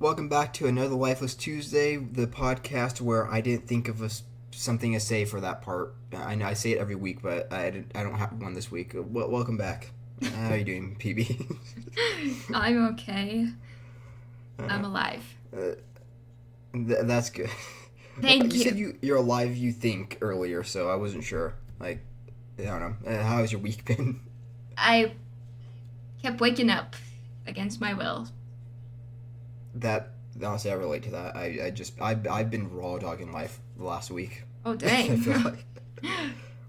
Welcome back to another Lifeless Tuesday, the podcast where I didn't think of something to say for that part. I know I say it every week, but I don't have one this week. Welcome back. How are you doing, PB? I'm okay. I'm uh, alive. uh, that's good. Thank You said you. you're alive. You think earlier, so I wasn't sure. I don't know. How's your week been? I kept waking up against my will. That honestly, I relate to that. I've been raw dogging life the last week. Oh, I feel dang. like. All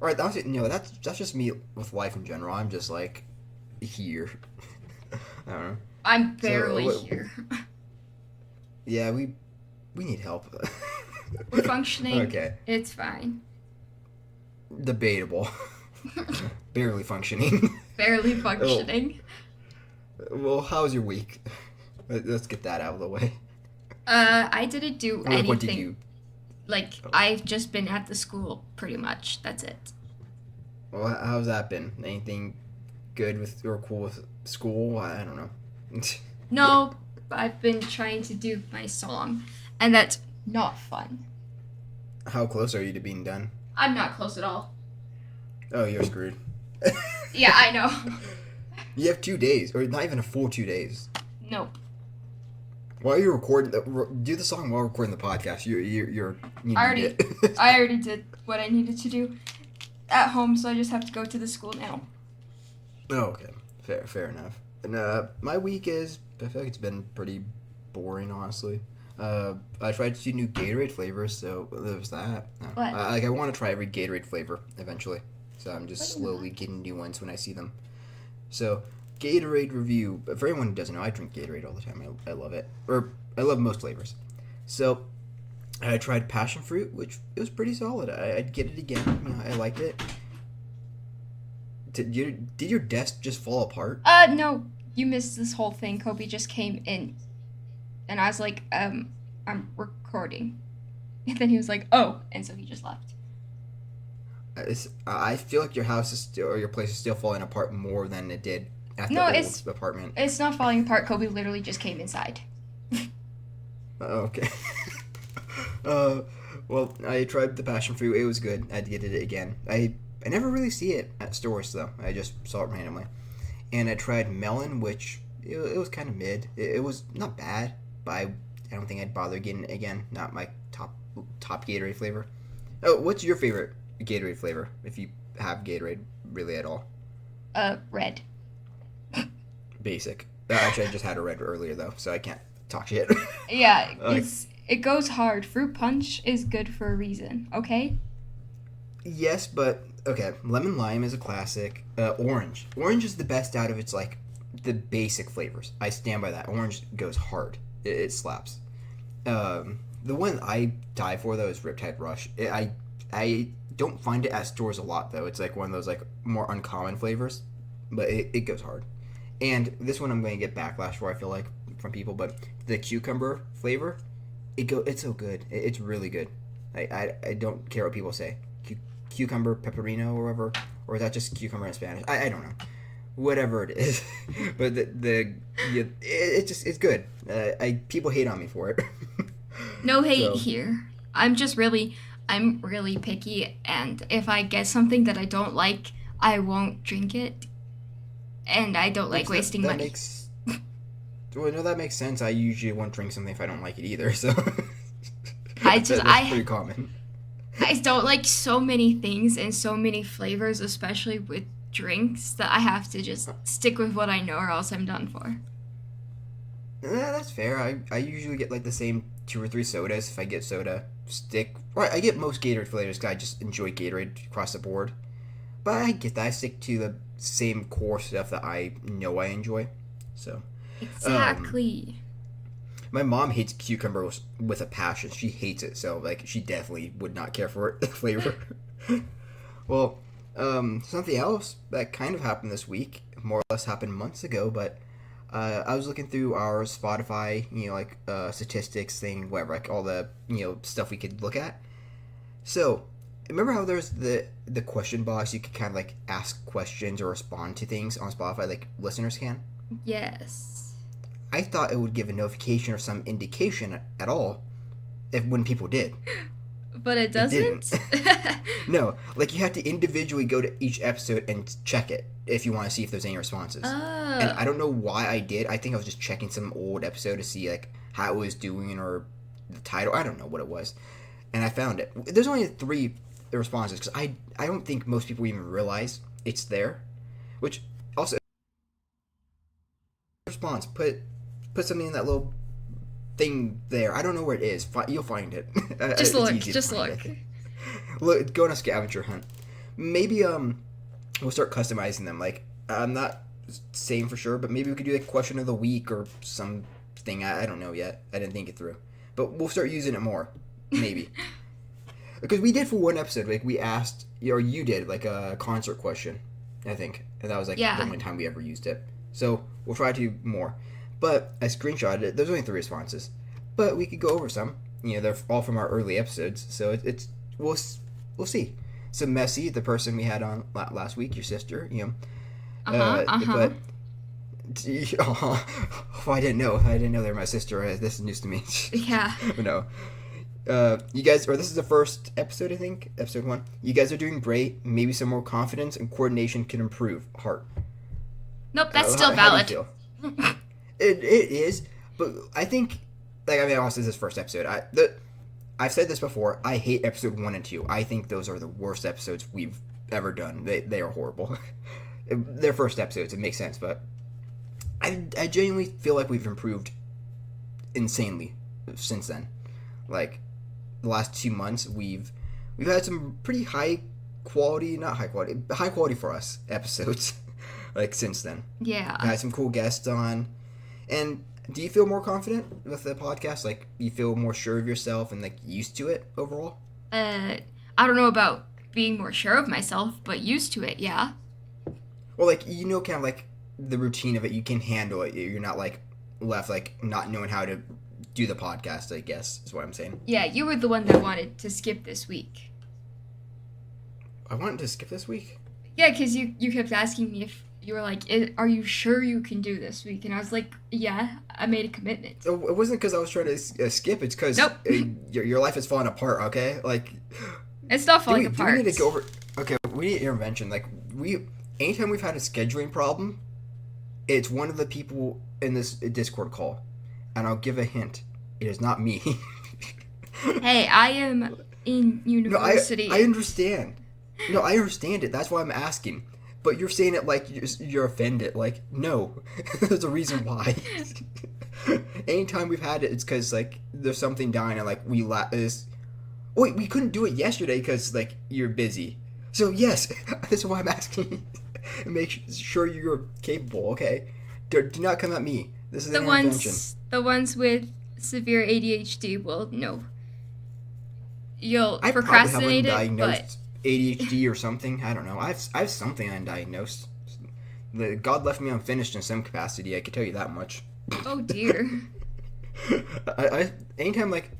right, honestly, that's just me with life in general. I'm just like here. I don't know. I'm So barely here. yeah, we need help. We're functioning. Okay, It's fine. debatable. Barely functioning. Barely Oh, functioning. well, how's your week? Let's get that out of the way. I didn't do Or like, what did anything. you? Like, Oh, I've just been at the school, pretty much. That's it. well, how's that been? Anything good with or cool with school? I don't know. No, I've been trying to do my song, and that's not fun. How close are you to being done? I'm not close at all. Oh, you're screwed. Yeah, I know. You have 2 days, or not even a full 2 days. Nope. While you're recording, do the song while recording the podcast. You I need already it. I already did what I needed to do at home, so I just have to go to the school now. Oh, okay, fair enough. And my week is I feel like it's been pretty boring, honestly. I tried 2 new Gatorade flavors, so there was that. No. What? I want to try every Gatorade flavor eventually, so I'm just What in the slowly heck? getting new ones when I see them. So, Gatorade review. For anyone who doesn't know, I drink Gatorade all the time. I love it. Or, I love most flavors. So, I tried passion fruit, which it was pretty solid. I'd get it again. I liked it. Did your desk just fall apart? No, you missed this whole thing. Kobe just came in, and I was like, I'm recording. And then he was like, oh, and so he just left. I feel like your house is still, or your place is still falling apart more than it did at the No, old apartment. it's not falling apart. Kobe literally just came inside. Okay. uh, well, I tried the passion fruit. It was good. I'd get it again. I never really see it at stores though. I just saw it randomly. And I tried melon, which it was kind of mid. It was not bad, but I don't think I'd bother getting it again. Not my top Gatorade flavor. Oh, what's your favorite Gatorade flavor? If you have Gatorade really at all. Red. Basic. Actually, I just had a red earlier though, so I can't talk shit. Yeah, Okay. it goes hard. Fruit punch is good for a reason. Okay. Yes, but okay. Lemon lime is a classic. Orange. Orange is the best out of its like the basic flavors. I stand by that. Orange goes hard. It slaps. The one I die for though is Riptide Rush. I don't find it at stores a lot though. It's like one of those like more uncommon flavors, but it goes hard. And this one I'm going to get backlash for. I feel like from people, but the cucumber flavor, it's so good. It's really good. I don't care what people say. Cucumber pepperino or whatever, or is that just cucumber in Spanish? I don't know. Whatever it is, but it's good. I people hate on me for it. No hate So here. I'm really picky, and if I get something that I don't like, I won't drink it, and I don't like which wasting that money. makes well no that makes sense. I usually won't drink something if I don't like it either. So I just that's pretty common. I don't like so many things and so many flavors, especially with drinks, that I have to just stick with what I know, or else I'm done for. Yeah, that's fair. I usually get like the same 2 or 3 sodas if I get soda. Stick. Right, I get most Gatorade flavors because I just enjoy Gatorade across the board. But I get that. I stick to the same core stuff that I know I enjoy. So, um, Exactly. my mom hates cucumbers with a passion. She hates it. So, like, she definitely would not care for it, the flavor. Well, something else that kind of happened this week, more or less happened months ago, but I was looking through our Spotify, like statistics thing, whatever, like all the stuff we could look at. So, remember how there's the question box? You could kind of like ask questions or respond to things on Spotify, like listeners can. Yes. I thought it would give a notification or some indication at all if when people did. But it It doesn't? didn't. No, like you have to individually go to each episode and check it if you want to see if there's any responses. And I Oh. don't know why I did. I think I was just checking some old episode to see like how it was doing or the title. I don't know what it was, and I found it. There's only 3 responses because I don't think most people even realize it's there. Which also response put something in that little thing there. I don't know where it is. You'll find it. Just It's look. easy to Just find, look. I think. Look, go on a scavenger hunt. Maybe we'll start customizing them. Like I'm not saying for sure, but maybe we could do like question of the week or something. I don't know yet. I didn't think it through, but we'll start using it more. Maybe because we did for one episode. Like we asked, or you did like a concert question, I think, and that was like the Yeah. only time we ever used it. So we'll try to do more. But I screenshotted it. There's only 3 responses, but we could go over some. You know, they're all from our early episodes, so it's we'll see. So Messi, the person we had on last week, your sister, you know, Uh-huh. Uh-huh. but oh, I didn't know. I didn't know they were my sister. This is news to me. Yeah. No. You guys, or this is the first episode, I think, episode 1. You guys are doing great. Maybe some more confidence and coordination can improve. Heart. Nope, that's still How do you valid. feel? It is, but I think, like, I mean, honestly, this is first episode. I've said this before. I hate episode 1 and 2. I think those are the worst episodes we've ever done. They are horrible. They're first episodes. It makes sense, but I genuinely feel like we've improved insanely since then. Like the last 2 months, we've had some pretty high quality, not high quality for us episodes. Like since then, Yeah. I had some cool guests on. And do you feel more confident with the podcast? Like you feel more sure of yourself and like used to it overall? I don't know about being more sure of myself, but used to it, yeah. Well, like you know, kind of like the routine of it. You can handle it. You're not like left like not knowing how to do the podcast. I guess is what I'm saying. Yeah, you were the one that wanted to skip this week. I wanted to skip this week. Yeah, because you kept asking me if you were like, are you sure you can do this week? And I was like, yeah, I made a commitment. It wasn't because I was trying to skip. It's because Nope. Your life is falling apart. Okay, like It's not falling do apart. we need to go over? Okay, we need intervention. Like anytime we've had a scheduling problem, it's one of the people in this Discord call, and I'll give a hint. It is not me. Hey, I am in university. No, I understand. No, I understand it. That's why I'm asking. But you're saying it like you're offended. Like, no. There's a reason why. Anytime we've had it, it's because, like, there's something dying and, like, wait, we couldn't do it yesterday because, like, you're busy. So, yes, that's why I'm asking. Make sure you're capable, okay? Do not come at me. This is an intervention. The ones with severe ADHD will no. You'll I probably have, procrastinate like, it, but diagnosed ADHD or something. I don't know. I have something undiagnosed. God left me unfinished in some capacity. I can tell you that much. oh dear. I anytime like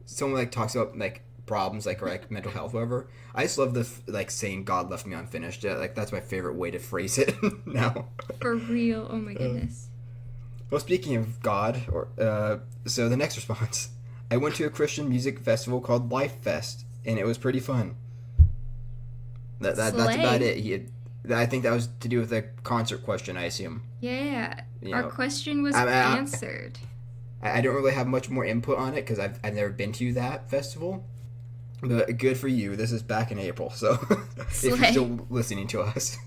someone like talks about like problems like or like mental health whatever, I just love the like saying God left me unfinished. Like that's my favorite way to phrase it now. For real. Oh my goodness. Well, speaking of God, or so the next response, I went to a Christian music festival called Life Fest, and it was pretty fun. That's about it. I think that was to do with the concert question, I assume. Yeah. You Our know, question was I answered. I don't really have much more input on it because I've never been to that festival. But good for you. This is back in April, so if you're Slay. still listening to us.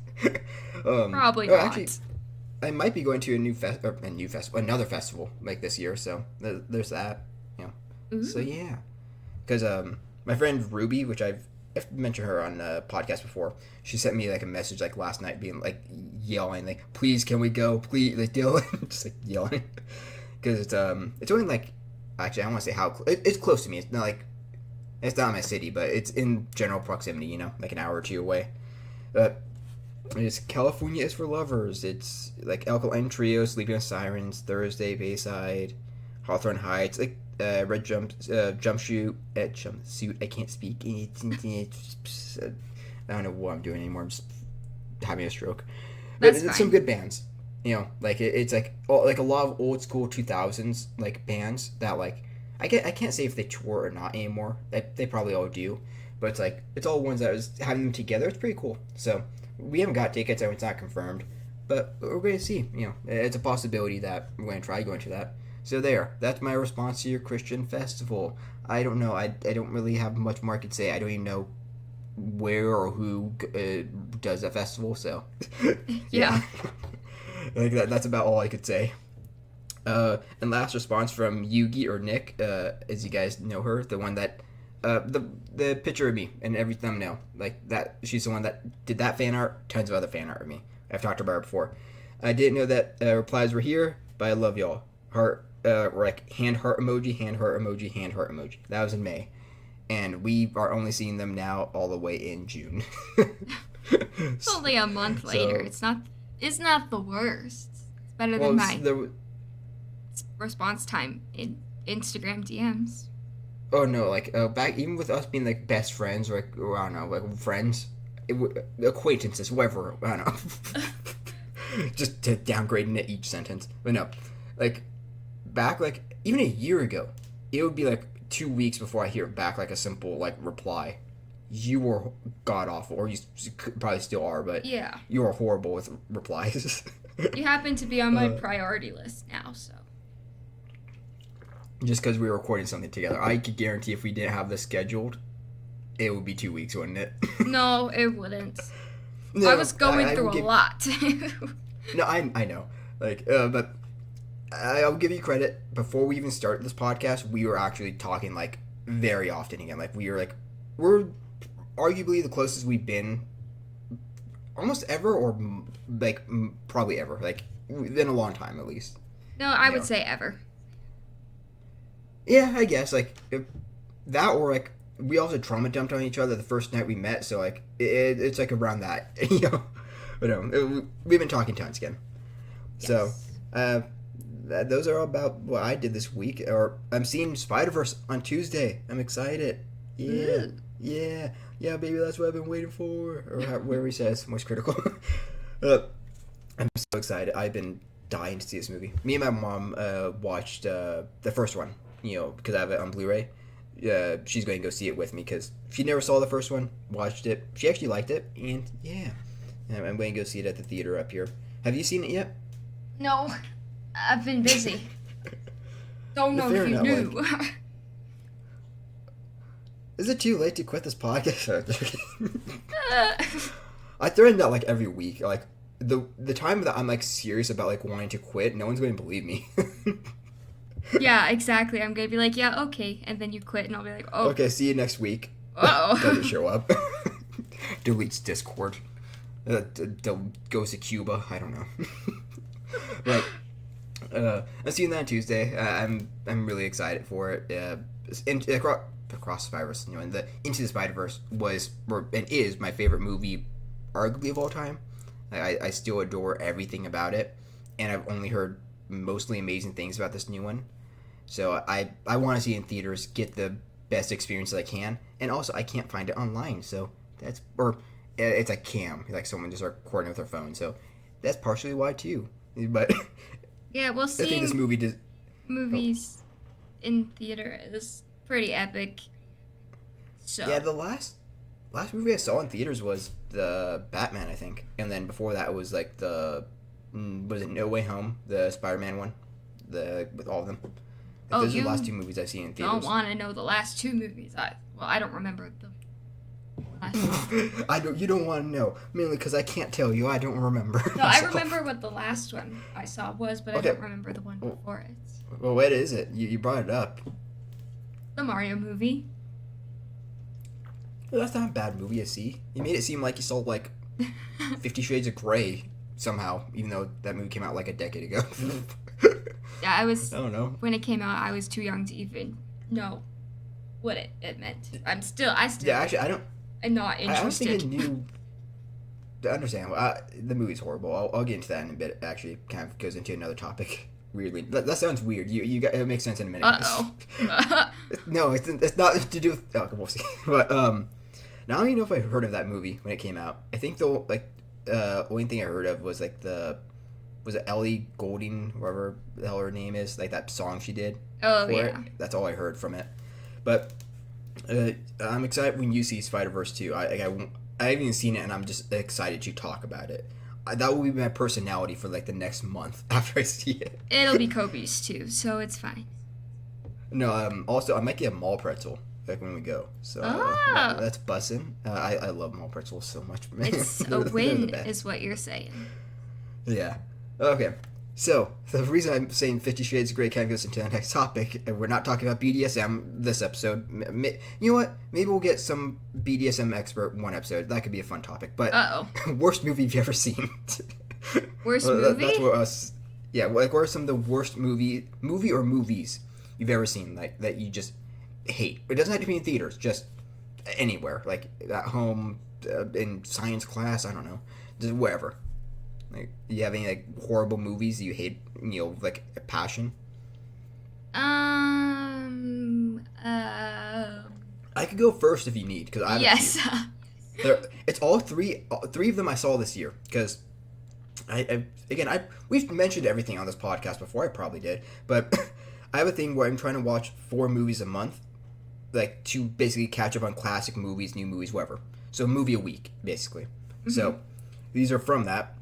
Probably not. Actually, I might be going to another festival like this year, so there's that. You know. Ooh. So yeah, because my friend Ruby, which I've mentioned her on a podcast before, she sent me like a message like last night, being like yelling, like, "Please, can we go? Please, like Dylan," just like yelling, because it's only like actually I don't want to say how it's close to me. It's not like it's not my city, but it's in general proximity. You know, like an hour or two away. But it's California is for lovers. It's like Alkaline Trio, Sleeping with Sirens, Thursday, Bayside, Hawthorne Heights, like Red Jumpsuit. I can't speak. I don't know what I'm doing anymore. I'm just having a stroke. But That's it's fine. some good bands. Like it's like a lot of old school 2000s like bands that like I can't say if they tour or not anymore. They probably all do, but it's like it's all ones that was having them together. It's pretty cool. So we haven't got tickets, and it's not confirmed, but we're going to see. It's a possibility that we're going to try going to that. So that's my response to your Christian festival. I don't know. I don't really have much more I could say. I don't even know where or who does that festival. So Yeah. Like that's about all I could say. And last response from Yugi or Nick, as you guys know her, the one that the picture of me and every thumbnail like that. She's the one that did that fan art. Tons of other fan art of me. I've talked about her before. I didn't know that replies were here, but I love y'all. Heart, like hand heart emoji, hand heart emoji, hand heart emoji. That was in May, and we are only seeing them now all the way in June. It's only a month later. It's not the worst. It's better than my response time in Instagram DMs. Oh no, like back even with us being like best friends or I don't know, like friends, acquaintances, whatever. I don't know. Just to downgrading it each sentence, but no, like back like even a year ago, it would be like 2 weeks before I hear back like a simple like reply. You were god awful, or you probably still are, but yeah, you are horrible with replies. You happen to be on my priority list now, so. Just because we were recording something together, I could guarantee if we didn't have this scheduled, it would be 2 weeks, wouldn't it? No, it wouldn't. No, I was going through a lot. No, I know, like, but I'll give you credit. Before we even started this podcast, we were actually talking like very often again. Like we're arguably the closest we've been almost ever, or like probably ever, like in a long time at least. No, I would say ever. Yeah, I guess like that, or like we also trauma dumped on each other the first night we met, so like it's like around that, But no, we've been talking tons again. Yes. So, those are all about what I did this week. Or I'm seeing Spider-Verse on Tuesday. I'm excited. Yeah, yeah, baby, that's what I've been waiting for. Or whatever he says, most critical. I'm so excited. I've been dying to see this movie. Me and my mom watched the first one, because I have it on Blu-ray. She's going to go see it with me because she never saw the first one, watched it. She actually liked it, and yeah, I'm going to go see it at the theater up here. Have you seen it yet? No, I've been busy. Don't know if you knew. Like, is it too late to quit this podcast? I threaten that like every week. Like the time that I'm like serious about like wanting to quit, no one's going to believe me. Yeah, exactly. I'm going to be like, yeah, okay, and then you quit, and I'll be like, oh. Okay, see you next week. Uh-oh. Doesn't show up. Deletes Discord. Goes to Cuba. I don't know. But I'm seeing that on Tuesday. I'm really excited for it. Across Spider-Verse, and the Into the Spider-Verse was and is my favorite movie, arguably of all time. I still adore everything about it, and I've only heard mostly amazing things about this new one. So I want to see it in theaters, get the best experience that I can, and also I can't find it online. So it's like cam, like someone just recording with their phone. So that's partially why too. But yeah, we'll see. I think this movie movies in theater is pretty epic. So yeah, the last movie I saw in theaters was the Batman, I think, and then before that it was like was it No Way Home, the Spider-Man one, with all of them. Those are the last two movies I've seen in theaters. I don't want to know the last two movies. I don't remember the last. You don't want to know, mainly because I can't tell you. I don't remember. No, I remember what the last one I saw was, but okay. I don't remember the one before it. Well, what is it? You brought it up. The Mario movie. Well, that's not a bad movie to see. You made it seem like you saw like 50 Shades of Grey somehow, even though that movie came out like a decade ago. Yeah, I don't know. When it came out, I was too young to even know what it meant. I still. Yeah, actually, I'm not interested. I don't think I knew. Understandable. The movie's horrible. I'll get into that in a bit. Actually, kind of goes into another topic. Weirdly, that sounds weird. You got it makes sense in a minute. Uh-oh. No, it's not to do with. Oh, we'll see. But now I don't even know if I heard of that movie when it came out. I think the only thing I heard of was like the was it Ellie Goulding, whoever the hell her name is, like that song she did. Oh yeah. It. That's all I heard from it. But I'm excited when you see Spider-Verse 2. I haven't even seen it, and I'm just excited to talk about it. That will be my personality for like the next month after I see it. It'll be Kobe's too, so it's fine. No, also I might get a mall pretzel like when we go. So that's bussin'. I love mall pretzels so much. Man. It's a win, is what you're saying. Yeah. Okay. So the reason I'm saying 50 Shades of Grey kind of goes into the next topic, and we're not talking about BDSM this episode. You know what? Maybe we'll get some BDSM expert one episode. That could be a fun topic. But worst movie you've ever seen? Worst movie? That's what us. Yeah. Like, what are some of the worst movie or movies you've ever seen? Like that you just hate. It doesn't have to be in theaters. Just anywhere. Like at home, in science class. I don't know. Just wherever. Like, do you have any like horrible movies you hate? You know, like a passion. I could go first if you need, because I yes. It's all three of them I saw this year, because we've mentioned everything on this podcast before. I probably did, but I have a thing where I'm trying to watch 4 movies a month, like to basically catch up on classic movies, new movies, whatever. So a movie a week, basically. Mm-hmm. So these are from that.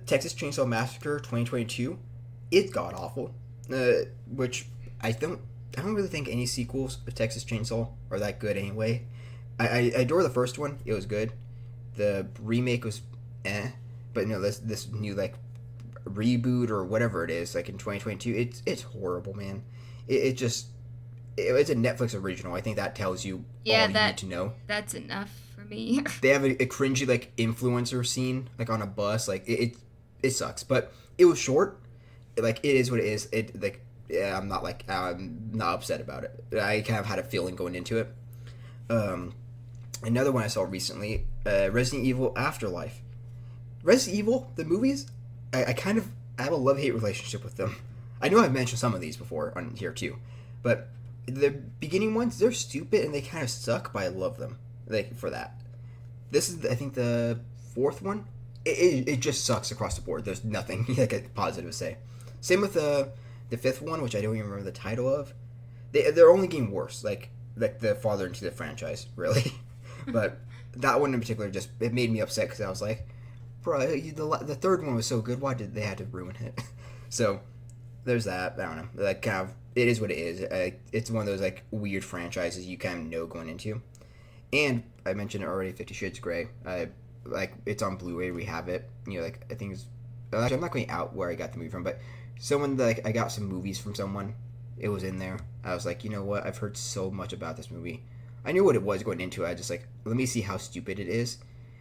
Texas Chainsaw Massacre 2022, it's god awful. Which I don't really think any sequels of Texas Chainsaw are that good anyway. I adore the first one; it was good. The remake was but this new like reboot or whatever it is, like in 2022, it's horrible, man. It's a Netflix original. I think that tells you all you need to know. That's enough. Me. They have a cringy like influencer scene like on a bus. Like it sucks, but it was short. Like it is what it is. I'm not upset about it. I kind of had a feeling going into it. Another one I saw recently, Resident Evil Afterlife. Resident Evil, the movies, I have a love-hate relationship with them. I know I've mentioned some of these before on here too, but the beginning ones, they're stupid and they kind of suck, but I love them. Like for that. This is I think the 4th one. It just sucks across the board. There's nothing like a positive to say. Same with the 5th one, which I don't even remember the title of. They're only getting worse, like the farther into the franchise, really. But that one in particular it made me upset because I was like, bro, the 3rd one was so good. Why did they have to ruin it? So there's that. I don't know. Like kind of, it is what it is. It's one of those like weird franchises you kind of know going into. And I mentioned it already, 50 Shades of Grey. It's on Blu-ray. We have it. You know, like I think it's. Actually, I'm not going out where I got the movie from, but I got some movies from someone. It was in there. I was like, you know what? I've heard so much about this movie. I knew what it was going into it. I just like, let me see how stupid it is,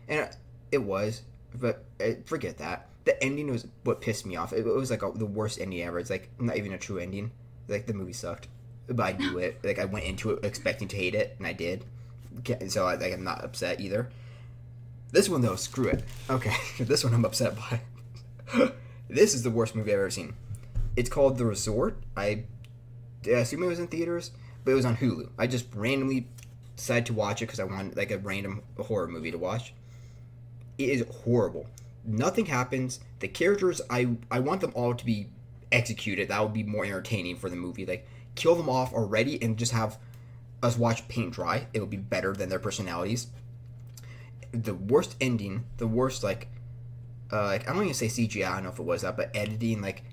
and it was. But forget that. The ending was what pissed me off. It was like the worst ending ever. It's like not even a true ending. Like the movie sucked, but I knew it. Like I went into it expecting to hate it, and I did. So I'm not upset either. This one though, screw it. Okay, this one I'm upset by. This is the worst movie I've ever seen. It's called The Resort. I assume it was in theaters, but it was on Hulu. I just randomly decided to watch it because I wanted like a random horror movie to watch. It is horrible. Nothing happens. The characters, I want them all to be executed. That would be more entertaining for the movie. Like kill them off already and just have us watch paint dry. It would be better than their personalities. The worst ending, the worst I don't even say CGI, I don't know if it was that, but editing, like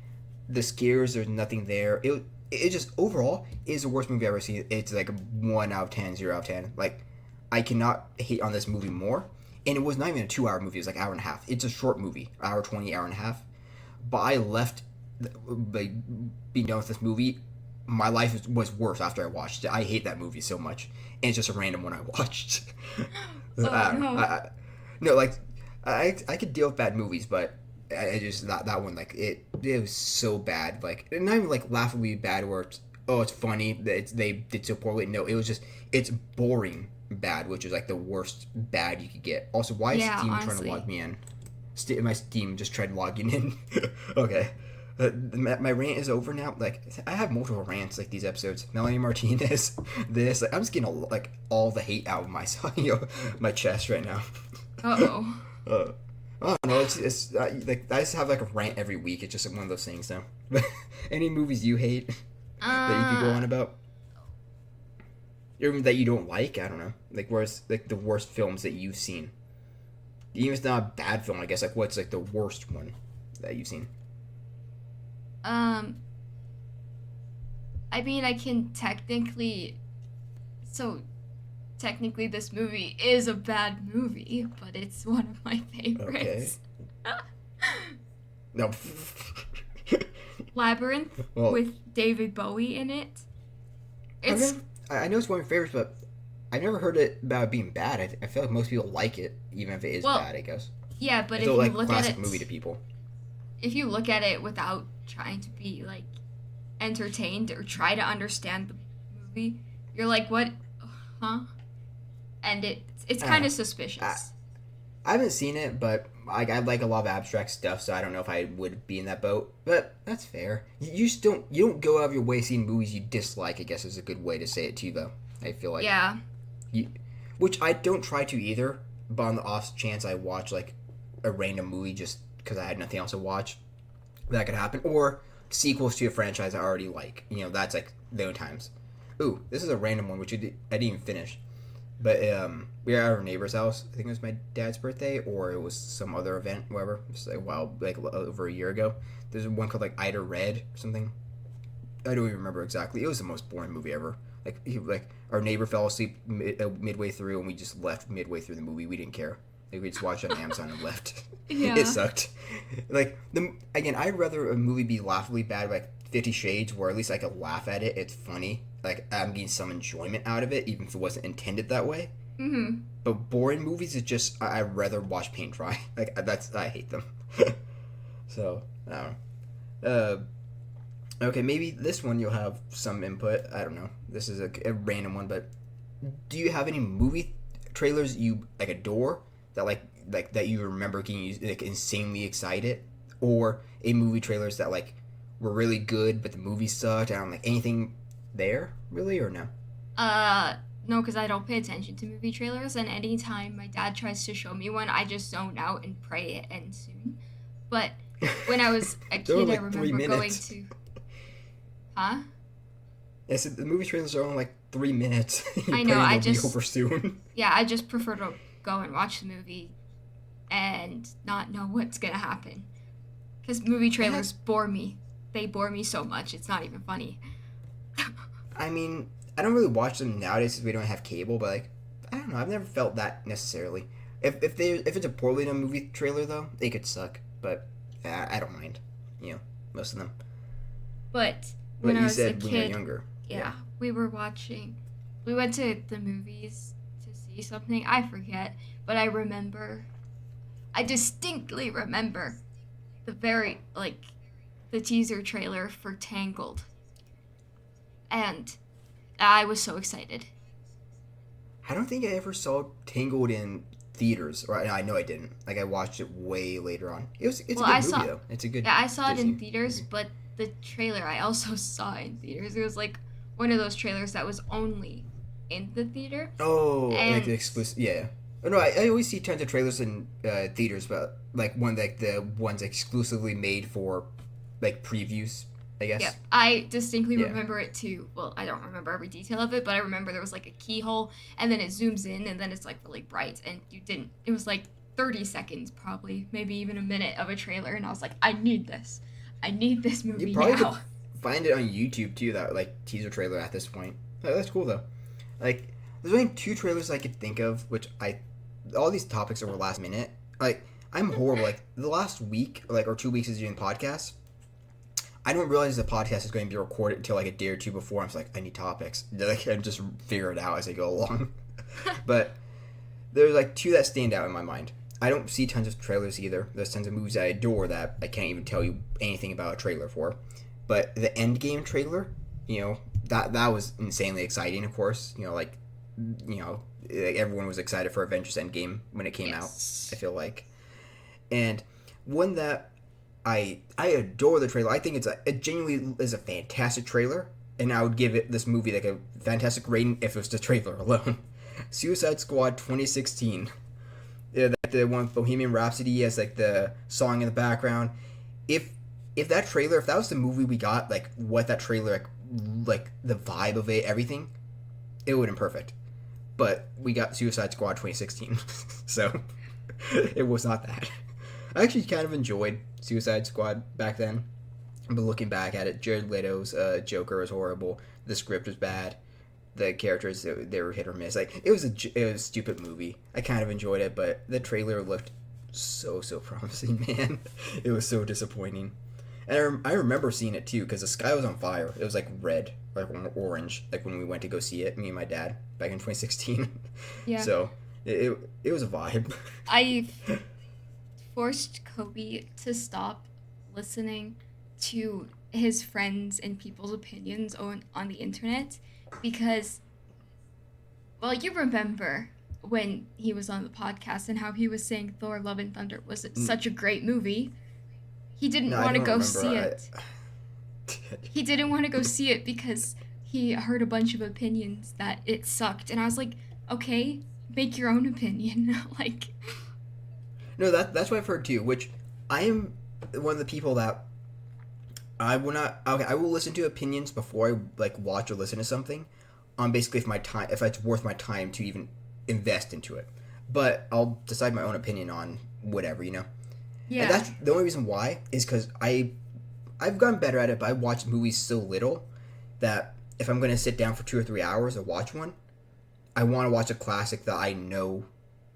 the scares, there's nothing there. It just overall is the worst movie I've ever seen. It's like 1 out of 10, 0 out of 10. Like I cannot hate on this movie more. And it was not even a 2-hour movie, it was like 1.5 hours. It's a short movie, 1:20, 1.5 hours. But I left being done with this movie. My life was worse after I watched it. I hate that movie so much. And it's just a random one I watched. I could deal with bad movies, but I just, that one, like, it was so bad. Like, not even, like, laughably bad where it's funny that they did so poorly. No, it was just, it's boring bad, which is, like, the worst bad you could get. Also, why is Steam trying to log me in? My Steam just tried logging in. Okay. My rant is over now. Like I have multiple rants like these episodes. Melanie Martinez, this. Like, I'm just getting all the hate out of my my chest right now. Oh no, it's like I just have like a rant every week. It's just one of those things now. Any movies you hate that you could go Uh, on about, or that you don't like? I don't know. Like where's like the worst films that you've seen? Even if it's not a bad film, I guess. Like what's like the worst one that you've seen? um, I mean, I can technically, so technically this movie is a bad movie, but it's one of my Okay. favorites. No. Labyrinth Well, with David Bowie in it. I've It's never, I know it's one of my favorites, but I've never heard it about it being bad. I feel like most people like it, even if it is well, bad. I guess yeah, but it's a if you like look at classic it, movie to people. if you look at it without trying to be like entertained or try to understand the movie, you're like, what, huh? And it's kind Uh, of I, suspicious. I haven't seen it, but I like a lot of abstract stuff, so I don't know if I would be in that boat. But that's fair. You just don't go out of your way seeing movies you dislike. I guess is a good way to say it too, though. I feel like Yeah. you, which I don't try to either. But on the off chance I watch like a random movie just because I had nothing else to watch, that could happen. Or sequels to a franchise I already like. That's like the only times. Ooh, this is a random one which I didn't even finish. But we were at our neighbor's house. I think it was my dad's birthday, or it was some other event, whatever. It was like like over a year ago. There's one called like Ida Red or something. I don't even remember exactly. It was the most boring movie ever. Like our neighbor fell asleep midway through, and we just left midway through the movie. We didn't care. Like we just watched it on Amazon and left. It Yeah. sucked. Like again, I'd rather a movie be laughably bad, like 50 Shades, where at least I could laugh at it. It's funny. Like I'm getting some enjoyment out of it, even if it wasn't intended that way. Mhm. But boring movies is just I'd rather watch paint dry. Like I hate them. So I don't know. Okay, maybe this one you'll have some input. I don't know. This is a random one, but do you have any movie trailers you like adore that like that you remember getting like insanely excited, or a movie trailers that like were really good but the movie sucked? I don't like anything there really or no. Uh, no, because I don't pay attention to movie trailers, and anytime my dad tries to show me one, I just zone out and pray it ends soon. But when I was a They're kid, only I like three remember going minutes. to, huh? I said the movie trailers are only like 3 minutes. You're I know. praying they'll be over soon. Yeah, I just prefer to go and watch the movie and not know what's gonna happen. Because movie trailers bore me. They bore me so much. It's not even funny. I mean, I don't really watch them nowadays because we don't have cable. But like, I don't know. I've never felt that necessarily. If it's a poorly done movie trailer though, they could suck. But I don't mind. Most of them. But when But I you was a said when you're kid, younger. yeah, we were watching. We went to the movies to see something. I forget, but I remember. I distinctly remember the very the teaser trailer for Tangled, and I was so excited. I don't think I ever saw Tangled in theaters, or I know I didn't. Like I watched it way later on. It's a Well, good I movie saw though. It's a good Yeah, I saw it in Disney theaters, movie. but the trailer I also saw in theaters. It was like one of those trailers that was only in the theater, Oh, like the and exclusive. Yeah. Oh, no, I always see tons of trailers in theaters, but like the ones exclusively made for like previews. I yeah, guess. I distinctly Yeah. remember it too. Well, I don't remember every detail of it, but I remember there was like a keyhole, and then it zooms in, and then it's like really bright, and you didn't. It was like 30 seconds, probably, maybe even a minute of a trailer, and I was like, I need this. I need this You movie probably could now. find it on YouTube too. That like teaser trailer at this point. That's cool though. Like, there's only two trailers I could think of, which all these topics are last minute. Like, I'm horrible. Like the last week, or 2 weeks is doing podcasts. I don't realize the podcast is going to be recorded until like a day or two before. I'm just like, I need topics. Like, I just figure it out as I go along. But there's like two that stand out in my mind. I don't see tons of trailers either. There's tons of movies I adore that I can't even tell you anything about a trailer for. But the Endgame trailer, that was insanely exciting. Of course, like everyone was excited for Avengers Endgame when it came out. I Yes. feel like, and one that I adore the trailer. I think it genuinely is a fantastic trailer, and I would give this movie like a fantastic rating if it was the trailer alone. Suicide Squad 2016. Yeah, like the one Bohemian Rhapsody has like the song in the background. If if that trailer, if that was the movie we got, like what that trailer like the vibe of it, everything, it would have been perfect. But we got Suicide Squad 2016, so it was not that. I actually kind of enjoyed Suicide Squad back then, but looking back at it, Jared Leto's Joker was horrible. The script was bad. The characters they were hit or miss. Like it was a stupid movie. I kind of enjoyed it, but the trailer looked so promising, man. It was so disappointing. And I remember seeing it too because the sky was on fire. It was like red, like orange, like when we went to go see it, me and my dad back in 2016. Yeah. So it was a vibe. I forced Kobe to stop listening to his friends and people's opinions on the internet because, well, you remember when he was on the podcast and how he was saying Thor Love and Thunder was such a great movie. He didn't No, I want to don't go remember. see it. He didn't want to go see it because he heard a bunch of opinions that it sucked. And I was like, okay, make your own opinion. Like, No, that's what I've heard too. Which I am one of the people that I will not. Okay, I will listen to opinions before I like watch or listen to something. Basically, if it's worth my time to even invest into it. But I'll decide my own opinion on whatever, you know. yeah. And that's the only reason why is because I've gotten better at it. But I watch movies so little that if I'm gonna sit down for 2 or 3 hours to watch one, I want to watch a classic that I know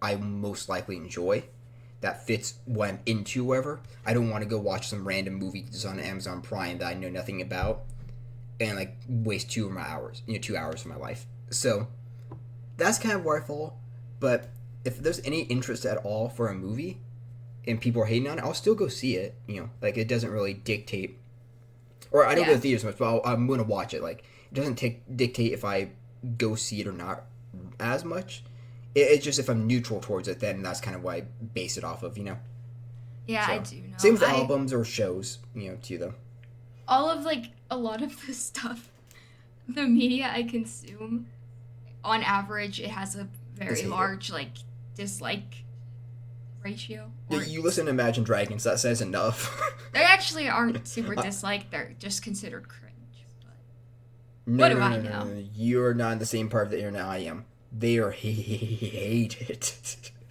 I most likely enjoy, that fits what I'm into, whatever. I don't want to go watch some random movie that's on Amazon Prime that I know nothing about and like waste 2 hours of my life. So that's kind of where I fall. But if there's any interest at all for a movie and people are hating on it, I'll still go see it. You know, like it doesn't really dictate, or I don't go to theaters much, but I'm going to watch it. Like it doesn't dictate if I go see it or not as much. It's just if I'm neutral towards it, then that's kind of what I base it off of, you know? Yeah, So, I do know. same with albums or shows, you know, too, though. All of, like, a lot of the stuff, the media I consume, on average, it has a very large, like, dislike ratio. You listen to Imagine Dragons, that says enough. They actually aren't super disliked, they're just considered cringe. But what do I know? No. You're not in the same part of the internet I am. They are hated.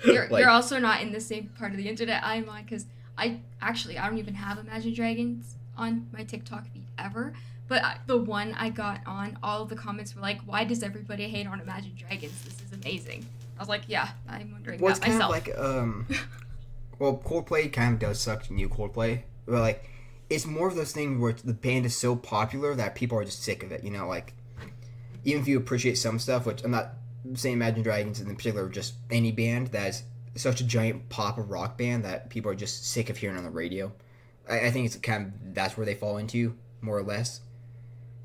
You're also not in the same part of the internet I'm on, because I don't even have Imagine Dragons on my TikTok feed ever. But the one I got on, all of the comments were like, "Why does everybody hate on Imagine Dragons? This is amazing." I was like, "Yeah, I'm wondering well, that myself." Kind of like well, Coldplay kind of does suck. New Coldplay, but like, it's more of those things where the band is so popular that people are just sick of it. You know, like even if you appreciate some stuff, which I'm not saying Imagine Dragons in particular, just any band that's such a giant pop or rock band that people are just sick of hearing on the radio. I think it's kind of that's where they fall into more or less.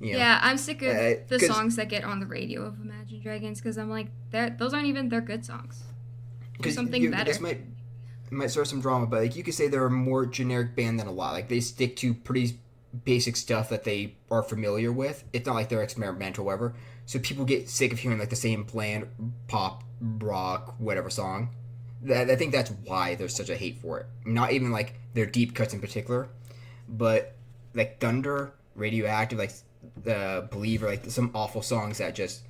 You know? Yeah, I'm sick of the songs that get on the radio of Imagine Dragons because I'm like, those aren't even their good songs. Do something better. This might start some drama, but like you could say they're a more generic band than a lot. Like they stick to pretty basic stuff that they are familiar with. It's not like they're experimental, or whatever. So people get sick of hearing like the same bland pop, rock, whatever song. I think that's why there's such a hate for it. Not even like their deep cuts in particular, but like Thunder, Radioactive, like Believer, like some awful songs that just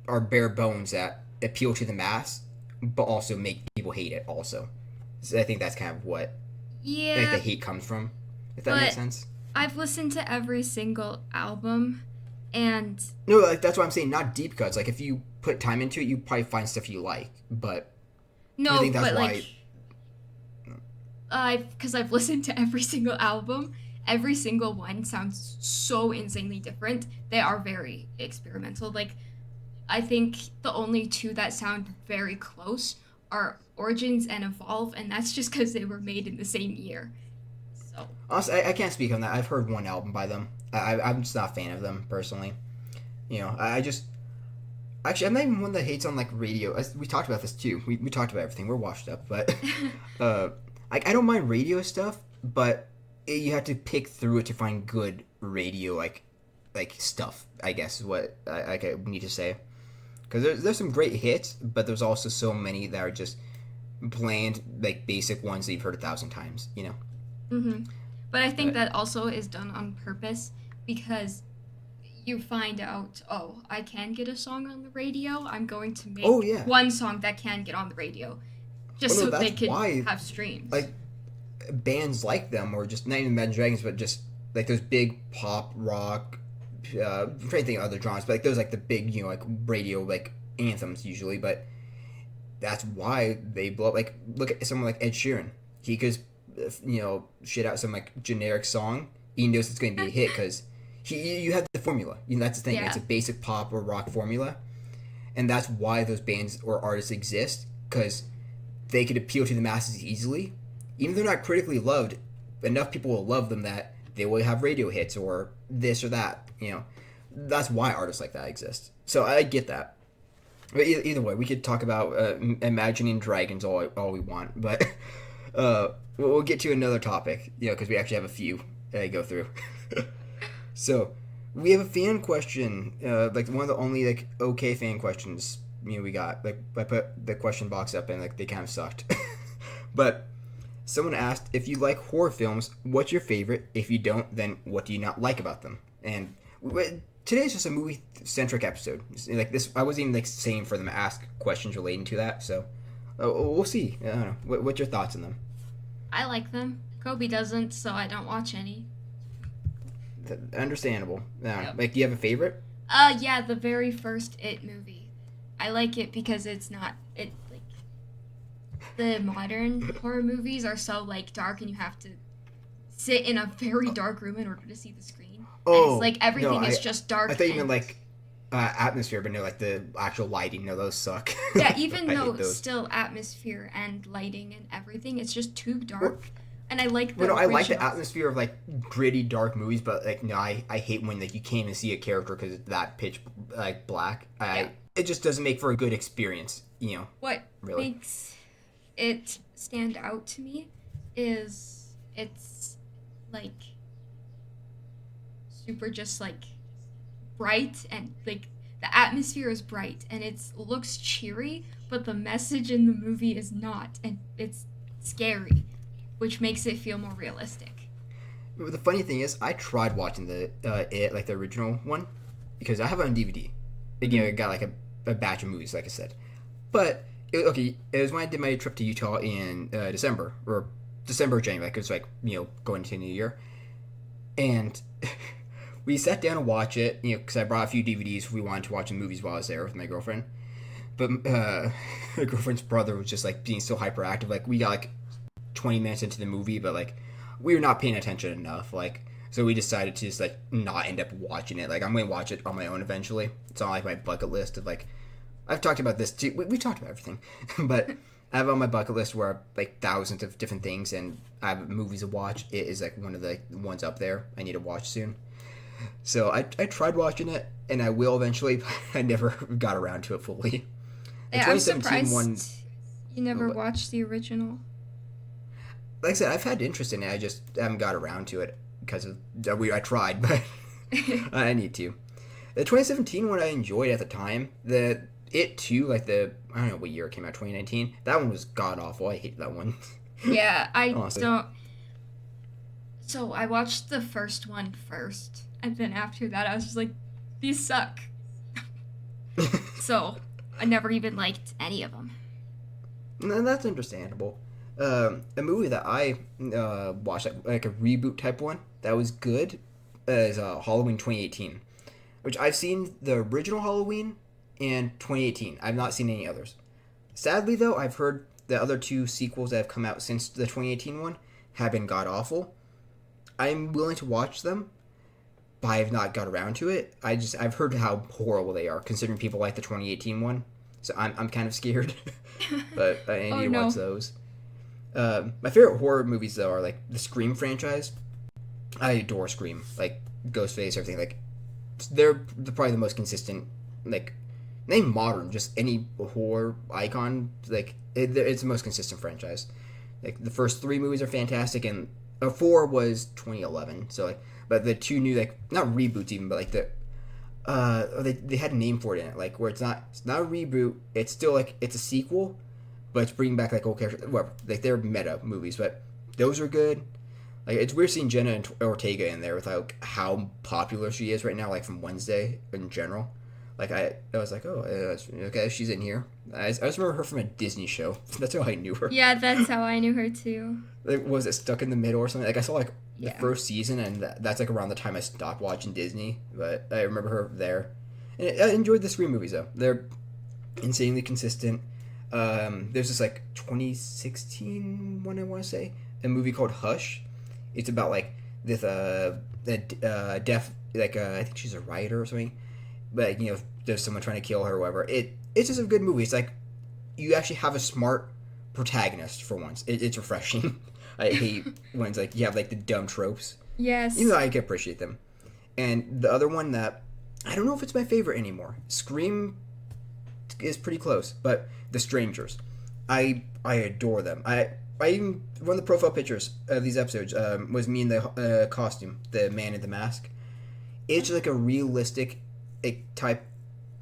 are bare bones that appeal to the mass, but also make people hate it. Also, so I think that's kind of what like the hate comes from. If that makes sense. I've listened to every single album, and no, like that's what I'm saying. Not deep cuts. Like if you put time into it, you probably find stuff you like. But no, I think that's but why. Because I've listened to every single album. Every single one sounds so insanely different. They are very experimental. Like, I think the only two that sound very close are Origins and Evolve, and that's just because they were made in the same year. So Honestly, I can't speak on that. I've heard one album by them. I'm just not a fan of them, personally. You know, Actually, I'm not even one that hates on, like, radio. We talked about this, too. We talked about everything. We're washed up, but... I don't mind radio stuff, but you have to pick through it to find good radio, like stuff, I guess is what I need to say. Because there's some great hits, but there's also so many that are just bland, like basic ones that you've heard 1,000 times. Hmm. But I think But that also is done on purpose because you find out, oh, I can get a song on the radio. I'm going to oh make yeah, one song that can get on the radio oh just no, so they that's could why have streams. like bands like them, or just not even Imagine Dragons, but just like those big pop rock. I'm trying to think of other genres, but like those like the big like radio like anthems usually, but that's why they blow up. Like look at someone like Ed Sheeran. He could shit out some like generic song. He knows it's going to be a hit because you have the formula. That's the thing. It's Yeah. a basic pop or rock formula, and that's why those bands or artists exist because they could appeal to the masses easily. Even if they're not critically loved, enough people will love them that they will have radio hits or this or that. That's why artists like that exist. So I get that. But either way, we could talk about imagining dragons all we want, but we'll get to another topic, because we actually have a few to go through. So we have a fan question, like one of the only like okay fan questions we got. Like I put the question box up and like they kind of sucked, but someone asked if you like horror films, what's your favorite? If you don't, then what do you not like about them? And today's just a movie centric episode. Like this, I wasn't even like saying for them to ask questions relating to that. So we'll see. I don't know. What's your thoughts on them? I like them. Kobe doesn't, so I don't watch any. Understandable. Yep. Like, do you have a favorite? Yeah, the very first It movie. I like it because it's not it like the modern horror movies are so like dark and you have to sit in a very dark room in order to see the screen. Oh, and it's like everything no, is just dark. I thought you and, meant like atmosphere, but no, like the actual lighting. No, those suck. yeah, even I though hate those. still atmosphere and lighting and everything, it's just too dark. And I like the Well, no, I like the originals. atmosphere of like gritty, dark movies, but like no, I hate when like you can't even see a character because it's that pitch like black. Yeah. It just doesn't make for a good experience. What Really. makes it stand out to me is it's like super just like bright and like the atmosphere is bright and it looks cheery, but the message in the movie is not, and it's scary, which makes it feel more realistic. The funny thing is, I tried watching the the original one because I have it on DVD. I got like a batch of movies, like I said. But it was when I did my trip to Utah in December or January. Like it was like going into the new year, and we sat down to watch it. Because I brought a few DVDs. We wanted to watch the movies while I was there with my girlfriend. But my girlfriend's brother was just like being so hyperactive. Like we got like 20 minutes into the movie, but like we were not paying attention enough. Like so we decided to just like not end up watching it. Like I'm gonna watch it on my own eventually. It's on like my bucket list of like I've talked about this too. We talked about everything, but I have on my bucket list where like thousands of different things, and I have movies to watch. It is like one of the ones up there. I need to watch soon. So I tried watching it, and I will eventually. But I never got around to it fully. The Yeah, I'm 2017 surprised one, you never but- watched the original. like I said, I've had interest in it. I just haven't got around to it because of I tried, but I need to. The 2017 one I enjoyed at the time. It too, like I don't know what year it came out, 2019. That one was god awful. I hate that one. Yeah, I Honestly. don't. So I watched the first one first, and then after that, I was just like, these suck. So I never even liked any of them. No, that's understandable. A movie that I watched, like a reboot type one, that was good, is Halloween 2018. Which I've seen the original Halloween and 2018. I've not seen any others. Sadly, though, I've heard the other two sequels that have come out since the 2018 one have been god awful. I'm willing to watch them, but I have not got around to it. I've heard how horrible they are, considering people like the 2018 one. So I'm kind of scared, but I need Oh, to no. watch those. My favorite horror movies though are like the Scream franchise. I adore Scream, like Ghostface, everything. Like they're probably the most consistent. Like name modern, just any horror icon. Like it's the most consistent franchise. Like the first 3 movies are fantastic, and 4 was 2011. So like, but the 2 new like not reboots even, but like they had a name for it in it, like where it's not a reboot. It's still like it's a sequel, but it's bringing back like old characters. Whatever, like they're meta movies, but those are good. Like it's weird seeing Jenna Ortega in there with like how popular she is right now, like from Wednesday in general. Like I was like, oh, okay, she's in here. I just remember her from a Disney show. That's how I knew her. Yeah, that's how I knew her too. Like, was it Stuck in the Middle or something? Like I saw like the Yeah. first season, and that's like around the time I stopped watching Disney. But I remember her there, and I enjoyed the Scream movies though. They're insanely consistent. There's this like 2016 one I want to say, a movie called Hush. It's about like this deaf like I think she's a writer or something, but you know there's someone trying to kill her or whatever. It's just a good movie. It's like you actually have a smart protagonist for once. It's refreshing. I hate when it's like you have like the dumb tropes. Yes. Even though I can appreciate them. And the other one that I don't know if it's my favorite anymore. Scream is pretty close, but The Strangers. I adore them. I even one of the profile pictures of these episodes was me in the costume, the man in the mask. It's just like a realistic like type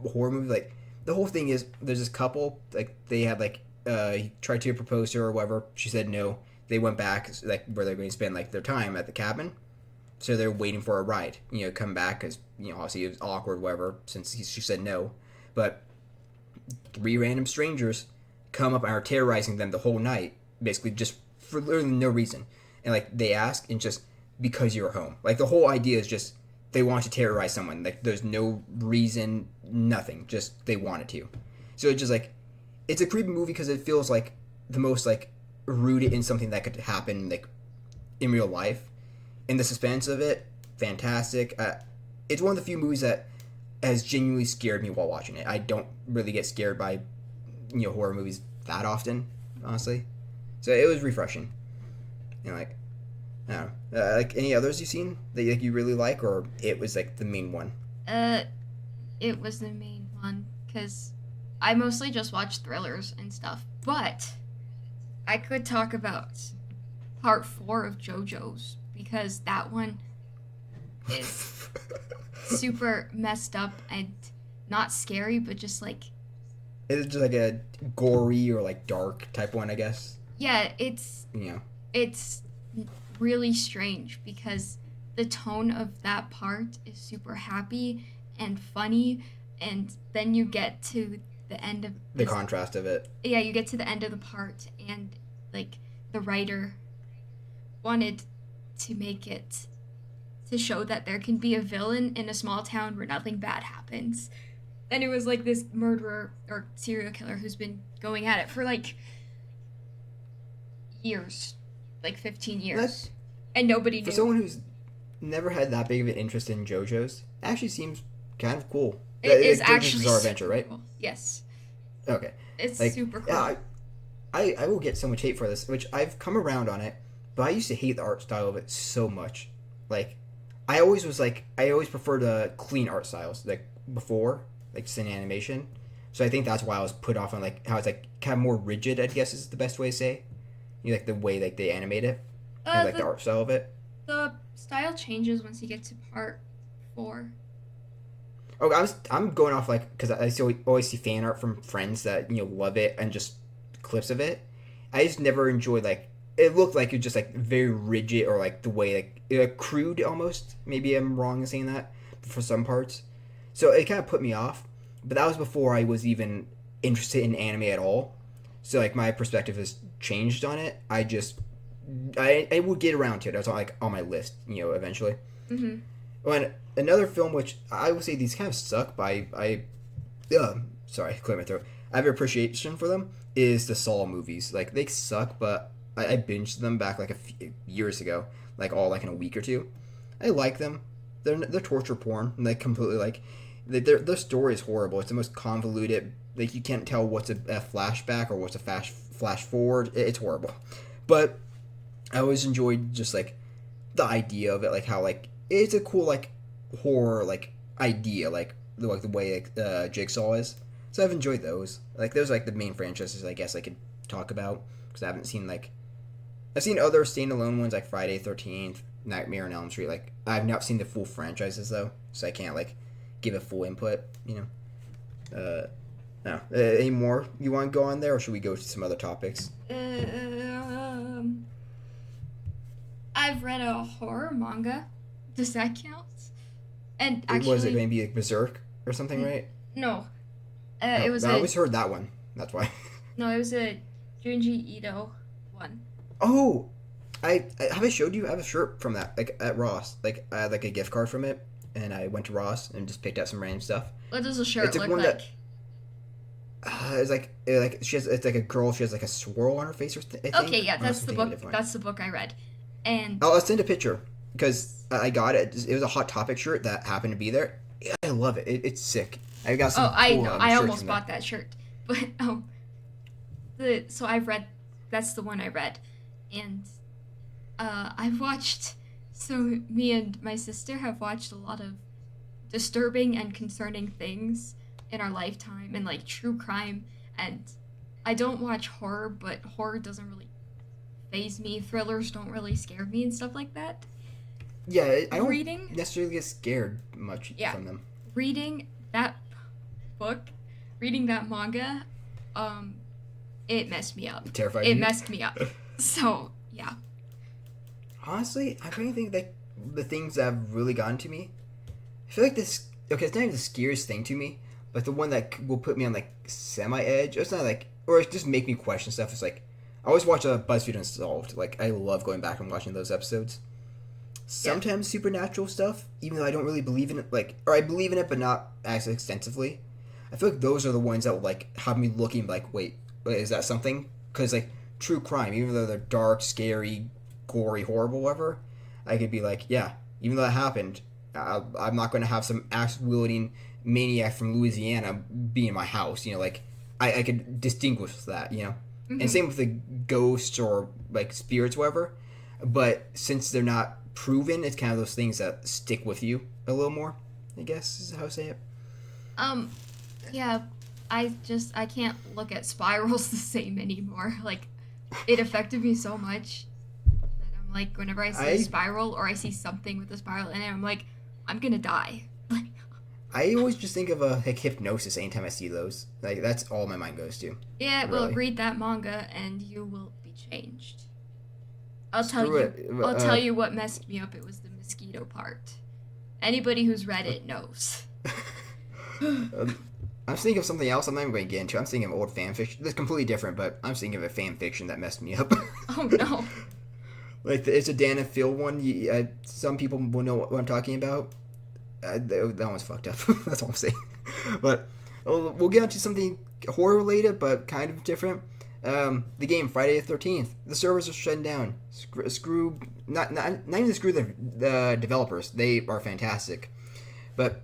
horror movie. Like the whole thing is there's this couple like they had like he tried to propose to her or whatever. She said no. They went back like where they're going to spend like their time at the cabin. So they're waiting for a ride, you know, come back because you know obviously it was awkward, whatever, since she said no. But 3 random strangers come up and are terrorizing them the whole night, basically just for literally no reason. And like they ask, and just because you're home, like the whole idea is just they want to terrorize someone. Like there's no reason, nothing, just they wanted to. So it's just like it's a creepy movie because it feels like the most like rooted in something that could happen like in real life. And the suspense of it, fantastic. It's one of the few movies that has genuinely scared me while watching it. I don't really get scared by, you know, horror movies that often, honestly. So it was refreshing. You know, like, I don't know. Like any others you've seen that like, you really like, or it was like the main one? It was the main one because I mostly just watch thrillers and stuff. But I could talk about part 4 of JoJo's because that one is super messed up and not scary, but just like It's just like a gory or like dark type one, I guess. yeah, it's really strange because the tone of that part is super happy and funny, and then you get to the end of The contrast of it. yeah, you get to the end of the part, and like the writer wanted to make it to show that there can be a villain in a small town where nothing bad happens. And it was like this murderer or serial killer who's been going at it for like years, like 15 years. That's, and nobody knew. for someone who's never had that big of an interest in JoJo's, actually seems kind of cool. It is JoJo's actually Bizarre super Adventure, right? cool. Yes. Okay. It's Like, super cool. yeah, I will get so much hate for this, which I've come around on it, but I used to hate the art style of it so much. Like, I always preferred clean art styles, like, before, like, just in animation. So I think that's why I was put off on, like, how it's, like, kind of more rigid, I guess is the best way to say. You know, like, the way, like, they animate it. And, like, the art style of it. The style changes once you get to part 4. Oh, I'm going off, like, because I always see fan art from friends that, you know, love it and just clips of it. I just never enjoyed, like, it looked like it was just, like, very rigid or, like, the way, like, crude almost. Maybe I'm wrong in saying that for some parts. So it kind of put me off. But that was before I was even interested in anime at all. So, like, my perspective has changed on it. I would get around to it. It was, like, on my list, you know, eventually. Mm-hmm. Well, another film which I would say these kind of suck, but sorry, clear my throat. I have an appreciation for them is the Saw movies. Like they suck, but I binged them back like a few years ago, like all like in a week or two. I like them. They're torture porn, and they completely like their story is horrible. It's the most convoluted. Like you can't tell what's a flashback or what's a flash forward. It's horrible, but I always enjoyed just like the idea of it, like how like it's a cool like horror like idea, like the way like, Jigsaw is. So I've enjoyed those. Like those are like the main franchises I guess I could talk about because I haven't seen like I've seen other standalone ones like Friday 13th, Nightmare on Elm Street. Like I've not seen the full franchises though, so I can't like give a full input. You know, No. Any more you want to go on there, or should we go to some other topics? Um, I've read a horror manga. Does that count? And Was it actually, going to be like Berserk or something, n- right? no. It Oh, was I a always heard that one. That's why. no. It was a Junji Ito one. Oh, I have I showed you. I have a shirt from that, like at Ross. Like I had like a gift card from it, and I went to Ross and just picked out some random stuff. What does the It's shirt like look one like? that it's like she has. It's like a girl. She has like a swirl on her face, I Okay, think. yeah, Or no, that's the something book. different. That's the book I read, and I'll send a picture because I got it. It was a Hot Topic shirt that happened to be there. I love it. It's sick. I got oh, some I cool know. I shirts almost from bought there. that shirt, but the so I've read. That's the one I read, and I've watched. So me and my sister have watched a lot of disturbing and concerning things in our lifetime, and like true crime. And I don't watch horror, but horror doesn't really phase me. Thrillers don't really scare me and stuff like that. Yeah, I don't Reading, necessarily get scared much yeah, from them. reading that book, reading that manga, um, it messed me up. It terrified It you. messed me up. So yeah. Honestly, I'm trying to think like the things that have really gotten to me. I feel like this. Okay, it's not even the scariest thing to me, but the one that will put me on like semi edge. It's not like, or it just make me question stuff. It's like I always watch BuzzFeed Unsolved. Like I love going back and watching those episodes. Yeah. Sometimes supernatural stuff, even though I don't really believe in it, like, or I believe in it, but not as extensively. I feel like those are the ones that will like have me looking like, wait, is that something? Because like true crime, even though they're dark, scary, gory, horrible, whatever, I could be like, yeah, even though that happened, I'm not going to have some axe wielding maniac from Louisiana be in my house. You know, like I could distinguish that. You know, and Mm-hmm. same with the ghosts or like spirits, whatever. But since they're not proven, it's kind of those things that stick with you a little more. I guess is how I say it. Um, yeah, I can't look at spirals the same anymore. Like, it affected me so much that I'm like, whenever I see a I spiral or I see something with a spiral in it, I'm like, I'm gonna die. Like, I always just think of like hypnosis anytime I see those. Like that's all my mind goes to. yeah, well, Really. read that manga and you will be changed. I'll tell Screw you. it. I'll tell you what messed me up. It was the mosquito part. Anybody who's read it knows. I'm thinking of something else. I'm not even going to get into. I'm thinking of old fan fiction. That's completely different, but I'm thinking of a fan fiction that messed me up. Oh no. Like it's a Dan and Phil one. Some people will know what I'm talking about. That one's fucked up. That's all I'm saying. But we'll get onto something horror related, but kind of different. The game Friday the 13th. The servers are shutting down. Not even screw the developers. They are fantastic. But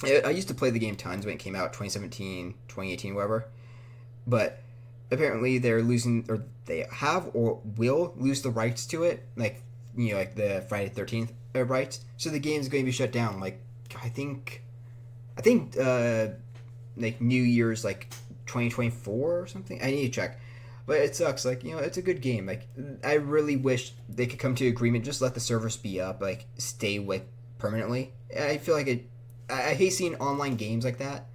I used to play the game tons when it came out, 2017, 2018, whatever. But apparently they're losing, or they have or will lose the rights to it, like like the Friday the 13th rights. So the game's going to be shut down. Like I think like New Year's like 2024 or something. I need to check. But it sucks. Like it's a good game. Like I really wish they could come to an agreement. Just let the servers be up. Like stay with permanently. I feel like it. I hate seeing online games like that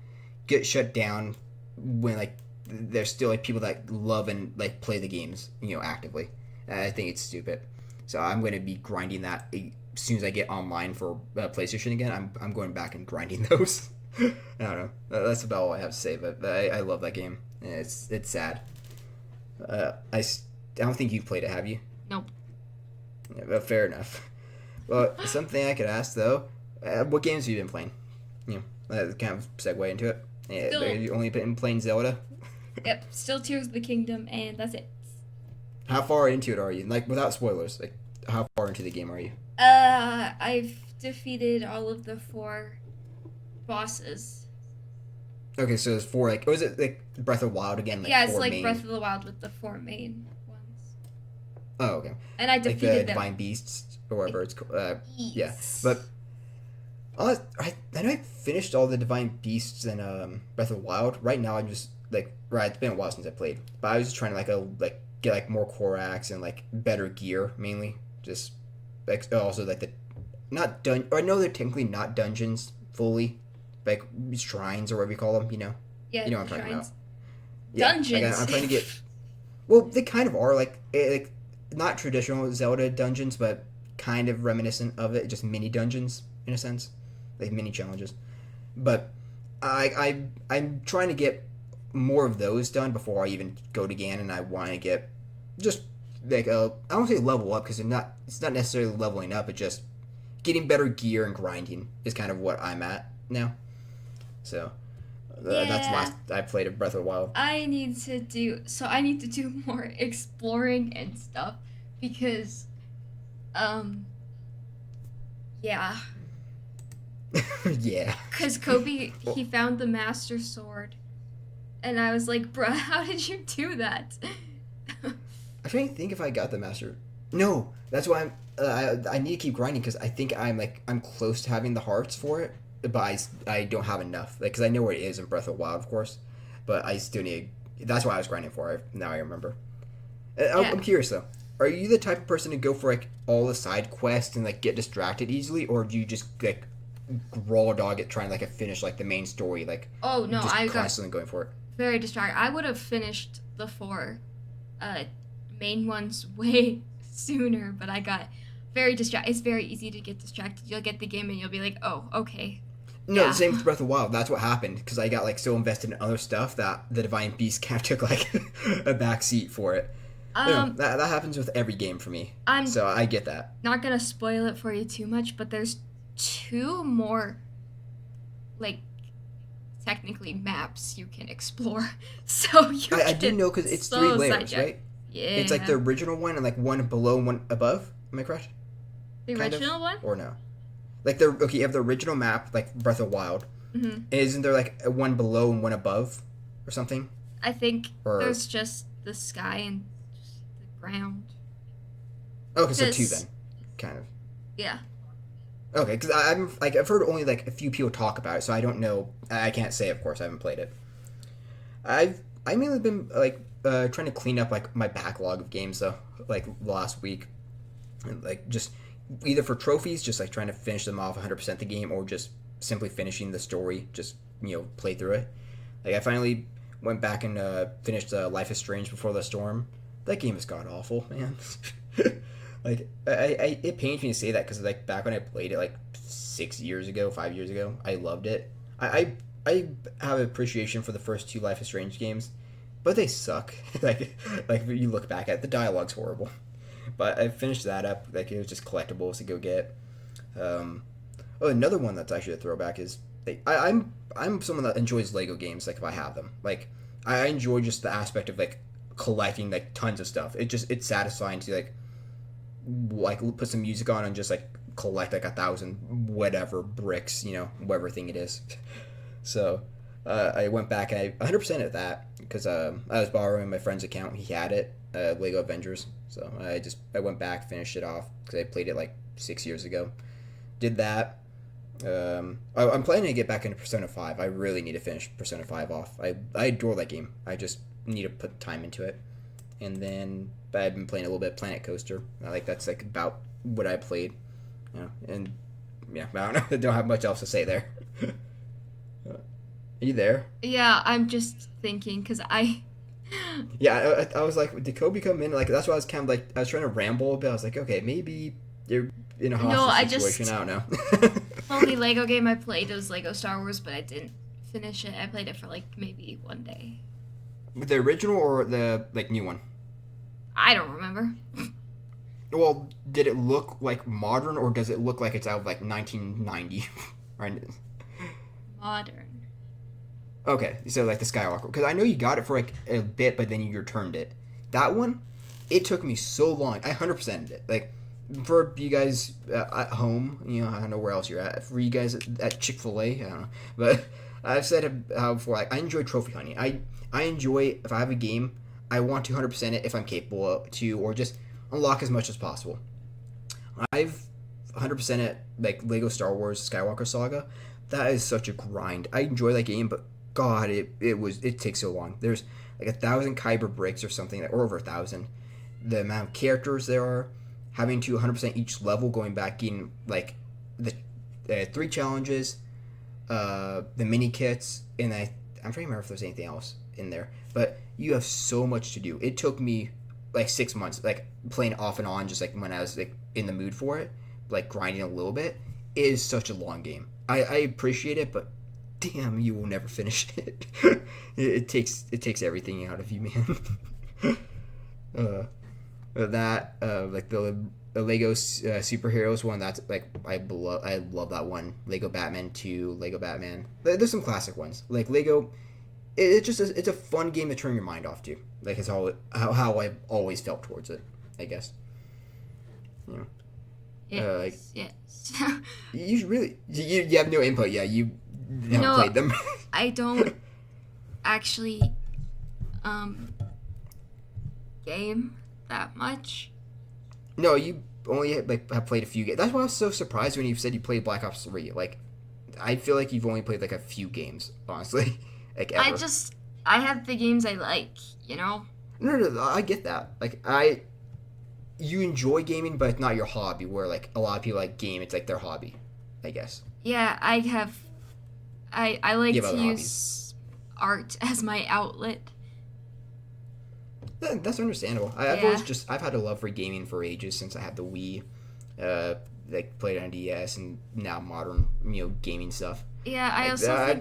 get shut down when like there's still like people that love and like play the games actively. I think it's stupid. So I'm going to be grinding that as soon as I get online for PlayStation again. I'm going back and grinding those. I don't know. That's about all I have to say. But I love that game. It's sad. I don't think you've played it, have you? Nope. Yeah, but fair enough. Well, something I could ask though, what games have you been playing? Kind of segue into it. Yeah, Still, you only been playing Zelda. yep. Still Tears of the Kingdom, and that's it. How far into it are you? Like without spoilers, like how far into the game are you? I've defeated all of the 4 bosses. Okay, so it's four. Like, was it like Breath of the Wild again? Like Yeah, it's four like main. Breath of the Wild with the 4 main ones. Oh, okay. And I Like the defeated them. Divine Beasts or whatever it's called. Yeah, Yes. but I know I finished all the Divine Beasts in Breath of the Wild. Right now, I'm just like it's been a while since I played, but I was just trying to get like more Korax and like better gear mainly. Just like also like the not dun. Or I know they're technically not dungeons fully, like shrines or whatever you call them. Yeah, You know what the I'm talking about? shrines. Yeah, like Dungeons. I'm trying to get. Well, they kind of are like not traditional Zelda dungeons, but kind of reminiscent of it. Just mini dungeons in a sense, like mini challenges. But I'm trying to get more of those done before I even go to Ganon. I want to get just like I don't say level up because it's not necessarily leveling up. It's just getting better gear and grinding is kind of what I'm at now. So that's the Yeah, last I played of Breath of the Wild. I need to do more exploring and stuff because um yeah, Yeah. cuz Kobe Well, he found the master sword and I was like, "Bruh, how did you do that?" I'm trying to think if I got the master. No, that's why I need to keep grinding because I think I'm close to having the hearts for it, but I don't have enough. Like, because I know where it is in Breath of the Wild, of course, but I still need. That's why I was grinding for it. Now I remember. Yeah. I'm curious though. Are you the type of person to go for like all the side quests and like get distracted easily, or do you just like raw dog it trying to like finish like the main story, like Oh no, just I got constantly going for it? very distracted. I would have finished the four uh main ones way sooner, but I got very distracted. It's very easy to get distracted. You'll get the game and you'll be like, "Oh, okay." No, the Yeah. same with Breath of the Wild. That's what happened because I got like so invested in other stuff that the Divine Beast kind of took like a back seat for it. You know, um that happens with every game for me. I'm So I get that. not going to spoil it for you too much, but there's two more like technically maps you can explore. So you I do get know because it's three so layers, sidetracked. right? It's like the Yeah. original one and like one below and one above. Am I correct? The Kind of, original one? or no? Like the okay, you have the original map, like Breath of the Wild. Mhm. And isn't there like a one below and one above, or something? I think Or there's just the sky and just the ground. okay, so two Cuz then, kind of. yeah. Okay, because I'm like I've heard only like a few people talk about it, so I don't know. I can't say, of course, I haven't played it. I mainly been like trying to clean up like my backlog of games though, like last week, and, like just either for trophies, just like trying to finish them off 100% the game, or just simply finishing the story, just play through it. Like I finally went back and finished Life is Strange Before the Storm. That game is god awful, man. Like it pains me to say that because like back when I played it like 6 years ago, 5 years ago, I loved it. I have appreciation for the first two Life is Strange games, but they suck. like you look back at it, the dialogue's horrible. But I finished that up. Like it was just collectibles to go get. Um, oh, another one that's actually a throwback is like, I'm someone that enjoys Lego games. Like if I have them, like I enjoy just the aspect of like collecting like tons of stuff. It's satisfying to like put some music on and just like collect like 1,000 whatever bricks, whatever thing it is. So I went back and I 100% at that because I was borrowing my friend's account. He had it, Lego Avengers. So I went back, finished it off because I played it like 6 years ago. Did that. I'm planning to get back into Persona 5. I really need to finish Persona 5 off. I adore that game. I just need to put time into it. And then I've been playing a little bit of Planet Coaster. That's like about what I played. And yeah, I don't know. I don't have much else to say there. Are you there? Yeah, I'm just thinking cuz I Yeah, I was like, did Kobe come in? Like that's why I was kind of like I was trying to ramble a bit. I was like, okay, maybe you're in a no, hostage I situation. just I don't know. only Lego game I played was Lego Star Wars, but I didn't finish it. I played it for like maybe one day. The original or the like new one? I don't remember. Well, did it look like modern or does it look like it's out of like 1990? Right. Modern. Okay, so like the Skywalker, because I know you got it for like a bit, but then you returned it. That one, it took me so long. I 100%ed it. Like for you guys at home, I don't know where else you're at. For you guys at Chick-fil-A, I don't know, but I've said how before. Like I enjoy trophy hunting. I enjoy if I have a game, I want to 100% it if I'm capable to, or just unlock as much as possible. I've 100% it like Lego Star Wars Skywalker Saga. That is such a grind. I enjoy that game, but God, it takes so long. There's like 1,000 Kyber bricks or something, or over 1,000. The amount of characters there are, having to 100% each level, going back, getting like the three challenges, the mini kits, and I'm trying to remember if there's anything else in there. But you have so much to do. It took me like 6 months, like playing off and on, just like when I was like in the mood for it, like grinding a little bit. It is such a long game. I appreciate it, but damn, you will never finish it. It takes everything out of you, man. Like the Lego superheroes one. That's like I love that one. Lego Batman 2, Lego Batman. There's some classic ones like Lego. It's a fun game to turn your mind off to. Like it's how I've always felt towards it. I guess. You know. Yes. You really you have no input. Yeah, you haven't played them. I don't actually game that much. No, you only have played a few games. That's why I was so surprised when you said you played Black Ops 3. Like, I feel like you've only played like a few games, honestly. Like ever. I have the games I like, you know. No, I get that. Like you enjoy gaming, but it's not your hobby. Where like a lot of people like game, it's like their hobby, I guess. Yeah, I like to hobbies. use art as my outlet. That's understandable. I've had a love for gaming for ages since I had the Wii, like played on DS and now modern gaming stuff. Yeah, I also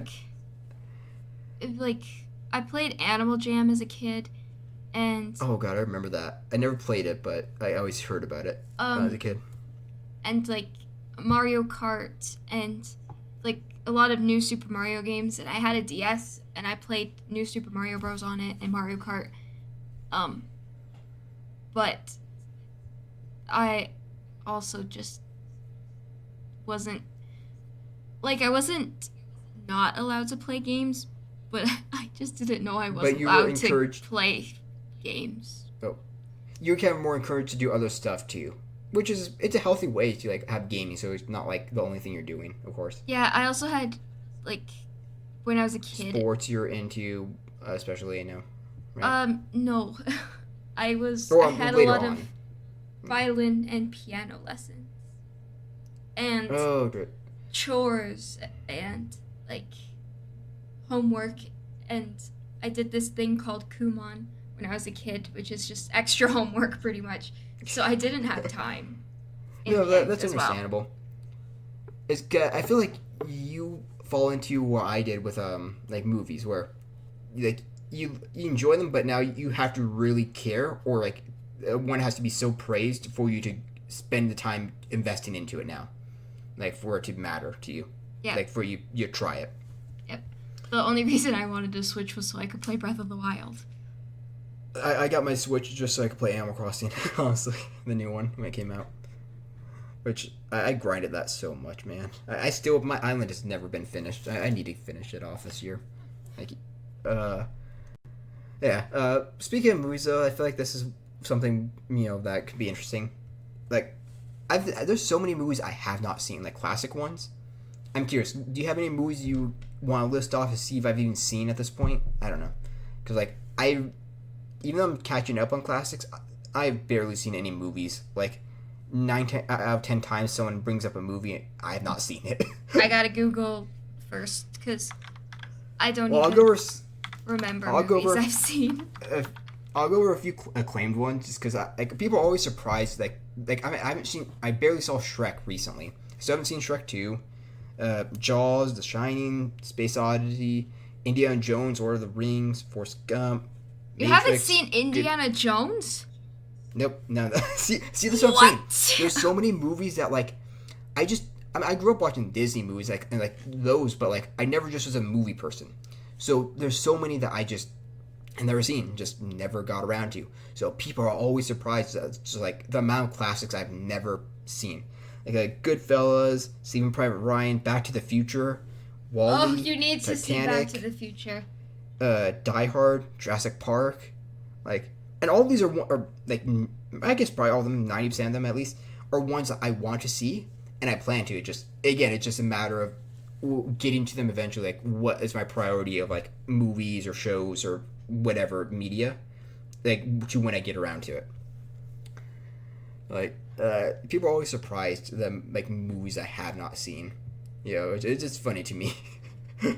think I played Animal Jam as a kid, and oh god, I remember that. I never played it, but I always heard about it as a kid. And like Mario Kart and like a lot of new Super Mario games, and I had a DS and I played New Super Mario Bros. On it and Mario Kart. But I also just wasn't I wasn't not allowed to play games, but I just didn't know I wasn't allowed to play games. Oh, you're kind of more encouraged to do other stuff too, which it's a healthy way to like have gaming, so it's not like the only thing you're doing, of course. Yeah, I also had like when I was a kid. Sports you're into, especially, I know. Right? No. I had a lot of violin and piano lessons. And chores and like homework, and I did this thing called Kumon when I was a kid, which is just extra homework pretty much. So I didn't have time. No, that's understandable. It's good. I feel like you fall into what I did with like movies where like you enjoy them, but now you have to really care, or like one has to be so praised for you to spend the time investing into it now, like for it to matter to you. Yeah. Like for you try it. Yep. The only reason I wanted to Switch was so I could play Breath of the Wild. I got my Switch just so I could play Animal Crossing, honestly, the new one when it came out. Which I grinded that so much, man. I still, my island has never been finished. I need to finish it off this year. Speaking of movies, though, I feel like this is something that could be interesting. Like, there's so many movies I have not seen, like classic ones. I'm curious. Do you have any movies you want to list off to see if I've even seen at this point? I don't know, because like even though I'm catching up on classics, I've barely seen any movies. Like 9 out of 10 times someone brings up a movie, I have not seen it. I gotta Google first because I don't remember movies I've seen. I'll go over a few acclaimed ones just because like people are always surprised. Like I barely saw Shrek recently. So I haven't seen Shrek 2, Jaws, The Shining, Space Odyssey, Indiana Jones, Lord of the Rings, Forrest Gump. You haven't seen Indiana Jones? Nope. No. See, that's what I'm saying. There's so many movies that like I grew up watching Disney movies like those, but like I never just was a movie person. So there's so many that I just never seen, just never got around to. So people are always surprised at just like the amount of classics I've never seen. Like Goodfellas, Saving Private Ryan, Back to the Future, WALL-E, Oh, you need to see Back to the Future. Die Hard, Jurassic Park, like, and all of these are like, I guess probably all of them, 90% of them at least, are ones that I want to see and I plan to. It's just a matter of getting to them eventually. Like, what is my priority of like movies or shows or whatever media, like to when I get around to it. Like, people are always surprised that like movies I have not seen. It's just funny to me.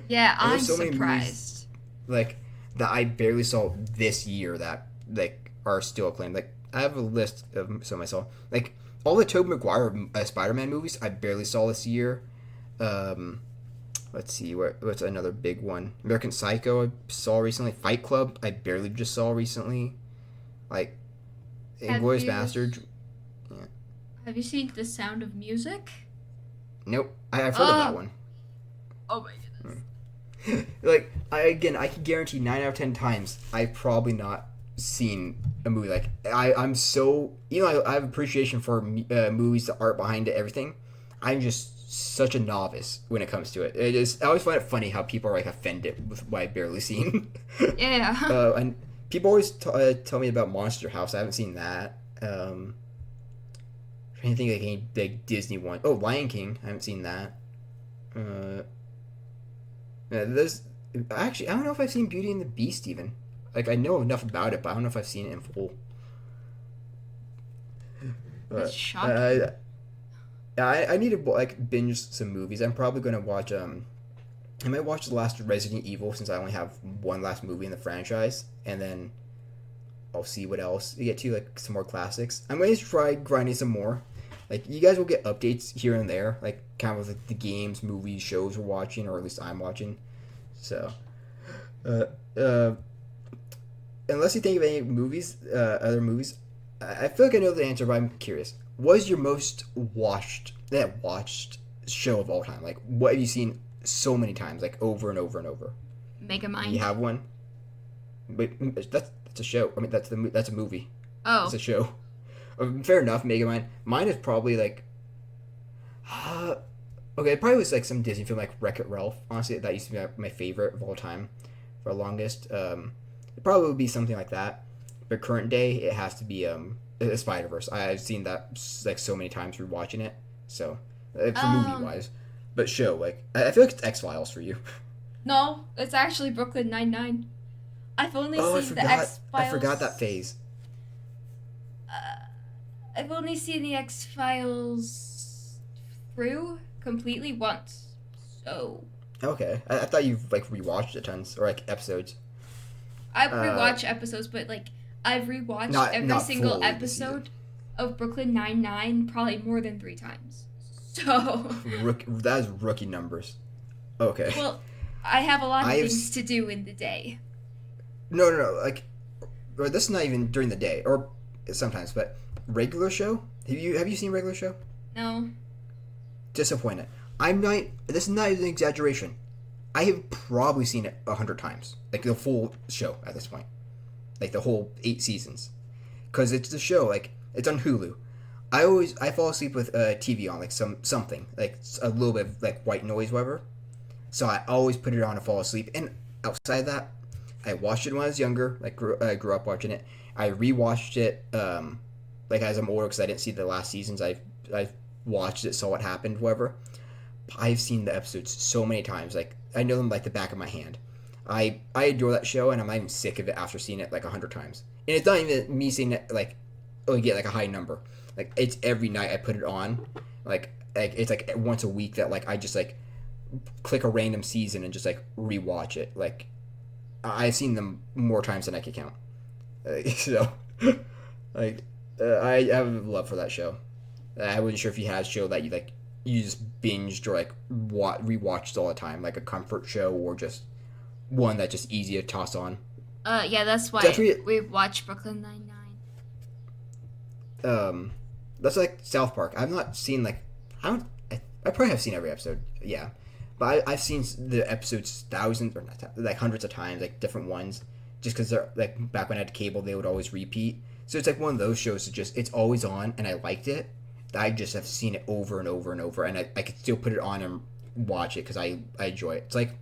Yeah, I'm surprised. like that I barely saw this year that like are still acclaimed. Like I have a list of some I saw. Like all the Tobey Maguire Spider-Man movies I barely saw this year. Um, let's see what's another big one. American Psycho I saw recently. Fight Club I barely just saw recently. Like Have Inglourious you Bastard. Yeah. have you seen The Sound of Music? Nope. I've heard of that Oh, one. oh my goodness. Like I can guarantee 9 out of 10 times I've probably not seen a movie. Like I'm so I have appreciation for movies, the art behind it, everything. I'm just such a novice when it comes to it. I always find it funny how people are like offended with what I've barely seen. Yeah. And people always tell me about Monster House. I haven't seen that. Anything like any big Disney one. Oh, Lion King. I haven't seen that. There's actually I don't know if I've seen Beauty and the Beast even. Like I know enough about it, but I don't know if I've seen it in full. That's But shocking. I need to like binge some movies. I'm probably gonna watch I might watch the last Resident Evil since I only have one last movie in the franchise, and then I'll see what else we get to, like some more classics. I'm going to try grinding some more. Like you guys will get updates here and there, like kind of like the games, movies, shows we're watching, or at least I'm watching. So, uh, uh, unless you think of any movies, other movies, I feel like I know the answer, but I'm curious. What is your most watched show of all time? Like, what have you seen so many times, like over and over and over? Mega You Mind. have one? But that's a show. I mean, that's a movie. That's Oh, a show. Fair enough. Megamind. Mine is probably like, uh, okay, it probably was like some Disney film like Wreck It Ralph. Honestly, that used to be my favorite of all time for the longest. It probably would be something like that. But current day, it has to be a Spider Verse. I've seen that like so many times rewatching it. So for movie um, wise, but show like I feel like it's X Files for you. no, it's actually Brooklyn Nine-Nine. I've only Oh, seen the X I forgot that Files. phase. I've only seen the X Files through completely once. So Okay, I thought you've like rewatched it tons or like episodes. I Uh, rewatch episodes, but like I've rewatched every not single fully the season. episode of Brooklyn Nine-Nine probably more than 3 times. So, That is rookie numbers. Okay, well, I have a lot of I've things to do in the day. no like, or this is not even during the day or sometimes, but regular show. Have you seen regular show? No. Disappointed. I'm not. This is not an exaggeration. I have probably seen it 100 times, like the full show at this point, like the whole 8 seasons, because it's the show. Like it's on Hulu. I fall asleep with TV on, like something like a little bit of like white noise, whatever. So I always put it on to fall asleep. And outside of that, I watched it when I was younger. Like I grew up watching it. I rewatched it like as I'm older because I didn't see the last seasons. I watched it, saw what happened, whatever. I've seen the episodes so many times. Like I know them like the back of my hand. I adore that show, and I'm not even sick of it after seeing it like 100 times. And it's not even me seeing it like oh get like a high number. Like it's every night I put it on. Like it's like once a week that like I just like click a random season and just like rewatch it. Like I've seen them more times than I can count. So like I have a love for that show. I wasn't sure if you had a show that you just binged or like rewatched all the time, like a comfort show or just one that's just easy to toss on. Yeah, that's That's why really, we watch Brooklyn Nine-Nine. um, that's like South Park. I've not seen like I don't. I probably have seen every episode. Yeah, but I've seen the episodes thousands or not, like hundreds of times, like different ones, just because they're like back when I had cable, they would always repeat. So it's like one of those shows that just it's always on, and I liked it. I just have seen it over and over and over, and I could still put it on and watch it because I enjoy it. It's like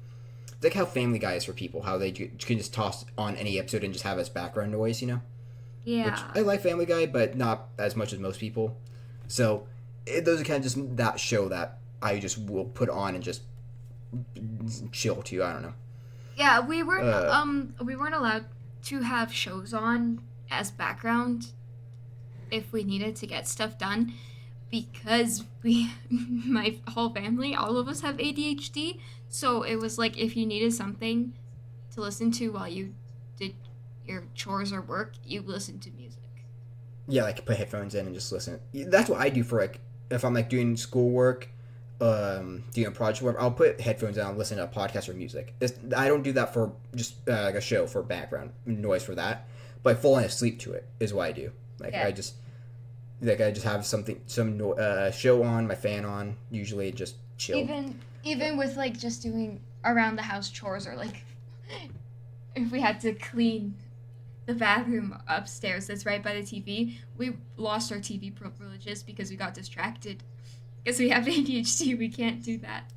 how Family Guy is for people, how they can just toss on any episode and just have as background noise, Which Yeah. I like Family Guy, but not as much as most people. So those are kind of just that show that I just will put on and just chill to. I don't know. Yeah, Uh, we weren't allowed to have shows on as background if we needed to get stuff done because we my whole family, all of us have ADHD. So it was like if you needed something to listen to while you did your chores or work, you listen to music. Yeah, like put headphones in and just listen. That's what I do for like if I'm like doing schoolwork, doing a project work. I'll put headphones on, and listen to a podcast or music. I don't do that for just like a show for background noise for that, but falling asleep to it is what I do. Like Yeah. I just have some show on, my fan on, usually just chill. Even with like just doing around the house chores or like if we had to clean the bathroom upstairs that's right by the TV, we lost our TV privileges because we got distracted. Because we have ADHD, we can't do that.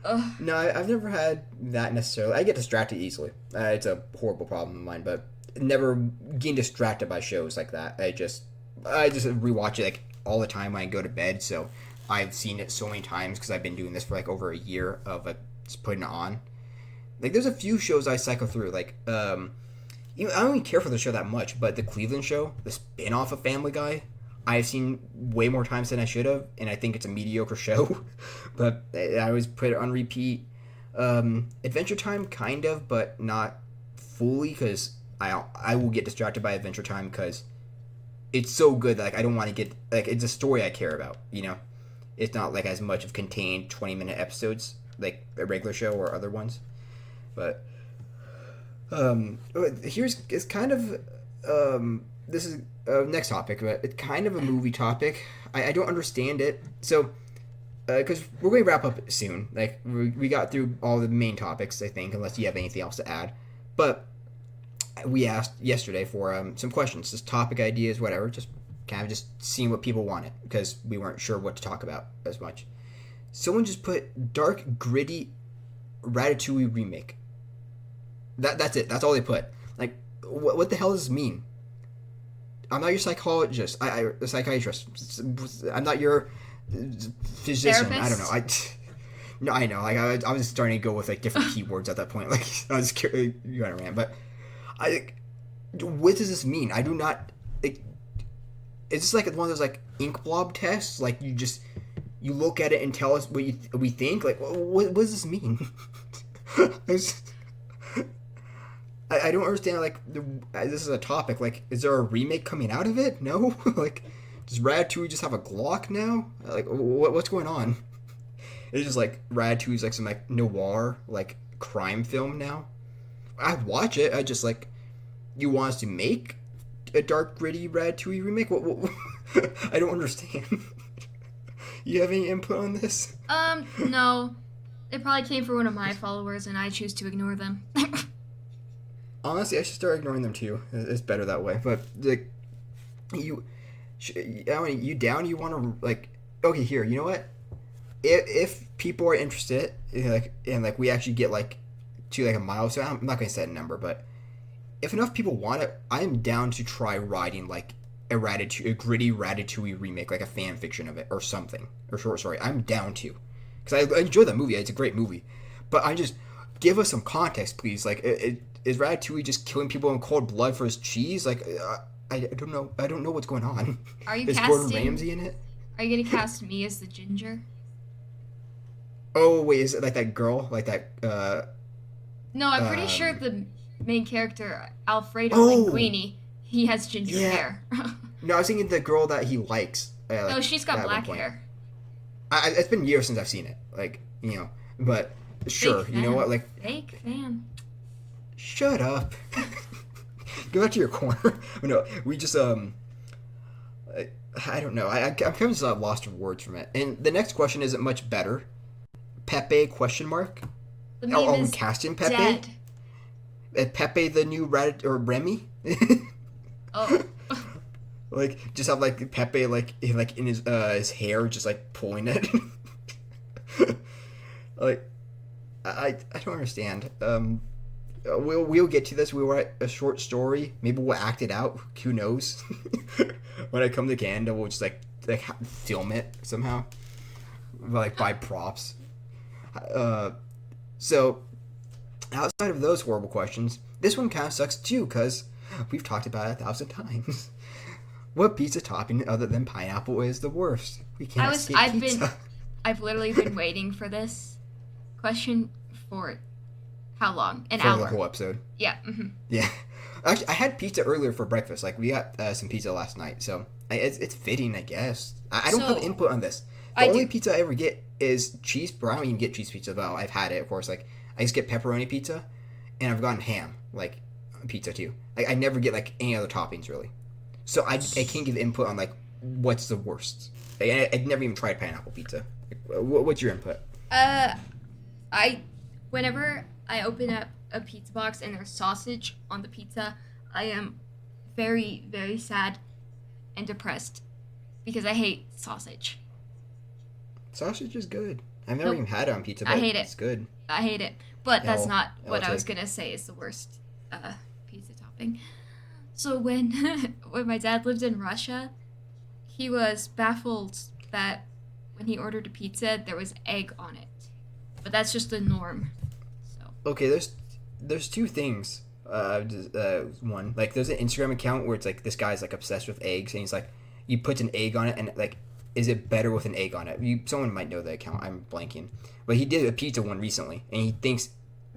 Ugh. No, I've never had that necessarily. I get distracted easily. It's a horrible problem of mine, but never getting distracted by shows like that. I just rewatch it like all the time when I go to bed. So I've seen it so many times because I've been doing this for like over a year of just putting it on. Like there's a few shows I cycle through. Like I don't even care for the show that much, but the Cleveland Show, the spin-off of Family Guy, I've seen way more times than I should have, and I think it's a mediocre show. But I always put it on repeat. Adventure Time, kind of, but not fully, because I will get distracted by Adventure Time because it's so good that like, I don't want to get like it's a story I care about. It's not like as much of contained 20-minute episodes like a regular show or other ones. But it's kind of this is next topic, but it's kind of a movie topic. I don't understand it. So because we're going to wrap up soon. Like we got through all the main topics, I think, unless you have anything else to add. But we asked yesterday for some questions, just topic ideas, whatever, just kind of just seeing what people wanted because we weren't sure what to talk about as much. Someone just put dark, gritty Ratatouille remake. That's it. That's all they put. Like, what the hell does this mean? I'm not your psychologist. I'm a psychiatrist. I'm not your physician. Therapist? I don't know. No, I know. Like, I was starting to go with like different keywords at that point. Like, I was going to rant, but what does this mean? I do not. Like, it's just like one of those like ink blob tests. Like, you look at it and tell us what we think. Like, what does this mean? I don't understand, like, this is a topic, like, is there a remake coming out of it? No? Like, does Ratatouille just have a Glock now? Like, what's going on? It's just, like, Ratatouille's, like, some, like, noir, like, crime film now? I'd watch it, I just, like, you want us to make a dark, gritty Ratatouille remake? What? I don't understand. You have any input on this? No. It probably came from one of my followers, and I choose to ignore them. Honestly, I should start ignoring them too. It's better that way. But like, you down? You want to like? Okay, here. You know what? If people are interested, like, and like we actually get like to like a milestone, I'm not going to set a number, but if enough people want it, I am down to try writing like a gritty Ratatouille remake, like a fan fiction of it or something, or short story. I'm down to, because I enjoy that movie. It's a great movie, but I just give us some context, please. Like is Ratatouille just killing people in cold blood for his cheese? Like, I don't know. I don't know what's going on. Are you Is Gordon Ramsay in it? Are you gonna cast me as the ginger? Oh wait, is it like that girl? Like that? No, I'm pretty sure the main character Alfredo Oh! Linguini, he has ginger Yeah. hair. No, I was thinking the girl that he likes. No, Like, she's got at one black point. hair. It's been years since I've seen it. Like, but sure, Fake you know fan. what? Like, Fake fan. shut up. Go back to your corner. No, we just I don't know. I'm kind of just lost for words from it. And the next question isn't much better. Pepe question mark? The meme Are we is casting Pepe? dead. Pepe the new or Remy? Oh. Like, just have like Pepe like in his hair, just like pulling it. Like, I don't understand. We'll get to this. We'll write a short story. Maybe we'll act it out. Who knows? When I come to Canada, we'll just like film it somehow. Like buy props. So outside of those horrible questions, this one kind of sucks too because we've talked about it 1,000 times. What pizza topping other than pineapple is the worst? We can't escape pizza. I've literally been waiting for this question for How long? An for hour. the whole episode. Yeah. Mm-hmm. Yeah. Actually, I had pizza earlier for breakfast. Like, we got some pizza last night, so it's fitting, I guess. I don't have So, input on this. The I only do. pizza I ever get is cheese. Or I don't even get cheese pizza, but I've had it, of course. Like, I just get pepperoni pizza, and I've gotten ham, like, pizza too. I never get, like, any other toppings, really. So I can't give input on, like, what's the worst. Like, I've never even tried pineapple pizza. Like, what's your input? I whenever I open up a pizza box and there's sausage on the pizza, I am very, very sad and depressed because I hate sausage. Sausage is good. I've never Nope. even had it on pizza, but I hate it. it's good. I hate it. But that's not what I was take. gonna say is the worst pizza topping. So when when my dad lived in Russia, he was baffled that when he ordered a pizza there was egg on it. But that's just the norm. So Okay, there's two things. One, like, there's an Instagram account where it's like this guy's like obsessed with eggs, and he's like, you put an egg on it, and like, is it better with an egg on it? Someone might know the account. I'm blanking, but he did a pizza one recently, and he thinks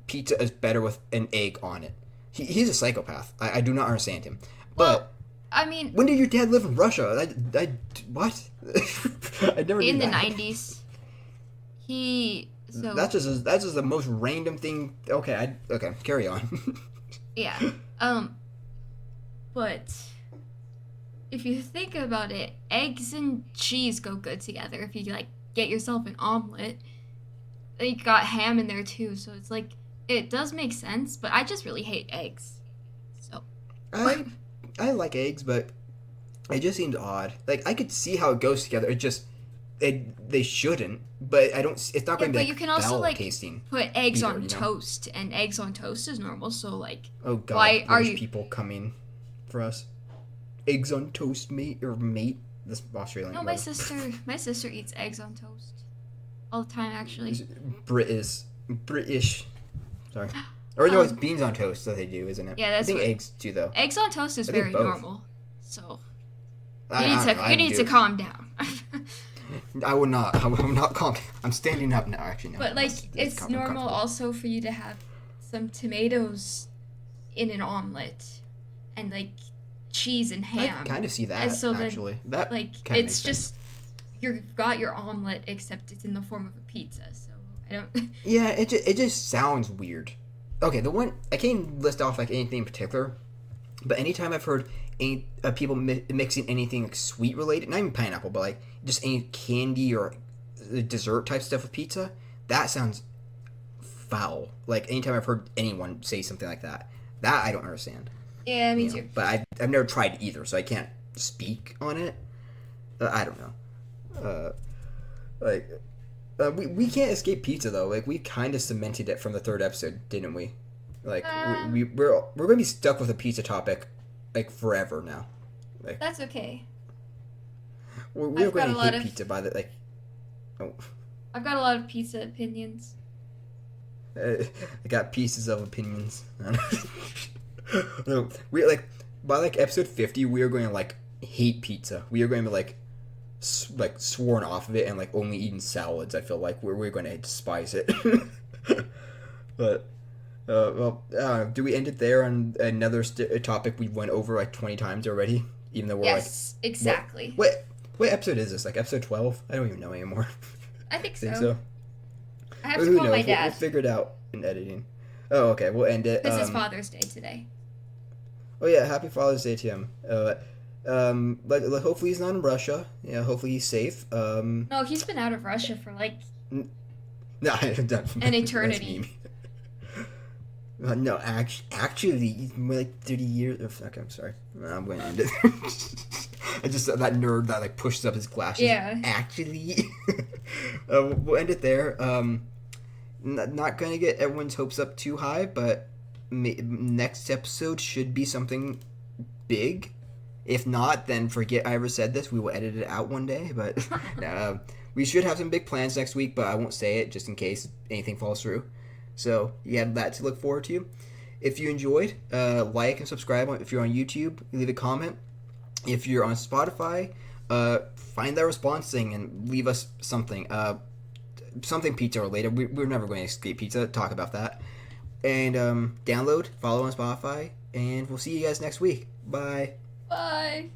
pizza is better with an egg on it. He's a psychopath. I do not understand him. well, But I mean, when did your dad live in Russia? What? I never in knew the that. 90s, he so That's just the most random thing. Okay, okay, carry on. yeah. But if you think about it, eggs and cheese go good together. If you like get yourself an omelet, you got ham in there too, so it's like it does make sense. But I just really hate eggs. So I like eggs, but it just seems odd. Like, I could see how it goes together. They shouldn't, but I don't. It's not yeah, going to but be you like can also foul like tasting. put eggs either, on you know? toast, and eggs on toast is normal. So like, Oh God, why are British you? people coming for us? Eggs on toast, mate. This Australian. No, my sister eats eggs on toast all the time. Actually, British. Sorry. Or no, it's beans on toast that they do, isn't it? Yeah, that's I think what- eggs too, though. eggs on toast is I think very both. normal. So I you need do to it. calm down. I will not. I will not calm. I'm standing up now. Actually, no. But like, It's it's com- normal comfortable. also for you to have some tomatoes in an omelet, and like cheese and ham. I kind of see that And so then, actually. That Like kinda it's makes just you've got your omelet, except it's in the form of a pizza. So I don't. Yeah, it just sounds weird. Okay, the one I can't list off like anything in particular, but anytime I've heard any people mixing anything like sweet related, not even pineapple, but like just any candy or dessert type stuff with pizza, that sounds foul. Like anytime I've heard anyone say something like that, I don't understand. Yeah, me You know, too. but I've never tried either, so I can't speak on it. I don't know. We can't escape pizza though. Like we kind of cemented it from the third episode, didn't we? Like we're gonna be stuck with a pizza topic, like forever now. Like That's okay. we're I've got going a to lot hate of- pizza by the like. Oh, I've got a lot of pizza opinions. I got pieces of opinions. No, we like by like episode 50, we are going to like hate pizza. We are going to like sworn off of it and like only eating salads. I feel like we're going to despise it. But do we end it there on another topic we went over like 20 times already? Even though we're Yes, exactly. what episode is this? Like episode 12? I don't even know anymore. I think so. Think so? I have Or to who call knows? my We'll dad figure it out in editing. Oh, okay. We'll end it. because it's Father's Day today. Oh yeah, happy Father's Day to him. But hopefully he's not in Russia. Yeah, hopefully he's safe. No, he's been out of Russia for like No, an eternity. No, actually, more like 30 years. Okay, I'm sorry. I'm going to end it. I just that nerd that like pushes up his glasses. Yeah. Actually, we'll end it there. Not going to get everyone's hopes up too high, but next episode should be something big. If not, then forget I ever said this. We will edit it out one day, but we should have some big plans next week, but I won't say it just in case anything falls through. So you have that to look forward to. If you enjoyed, like and subscribe. If you're on YouTube, leave a comment. If you're on Spotify, find that response thing and leave us something. Something pizza related. We're never going to escape pizza. Talk about that. And download, follow on Spotify, and we'll see you guys next week. Bye. Bye.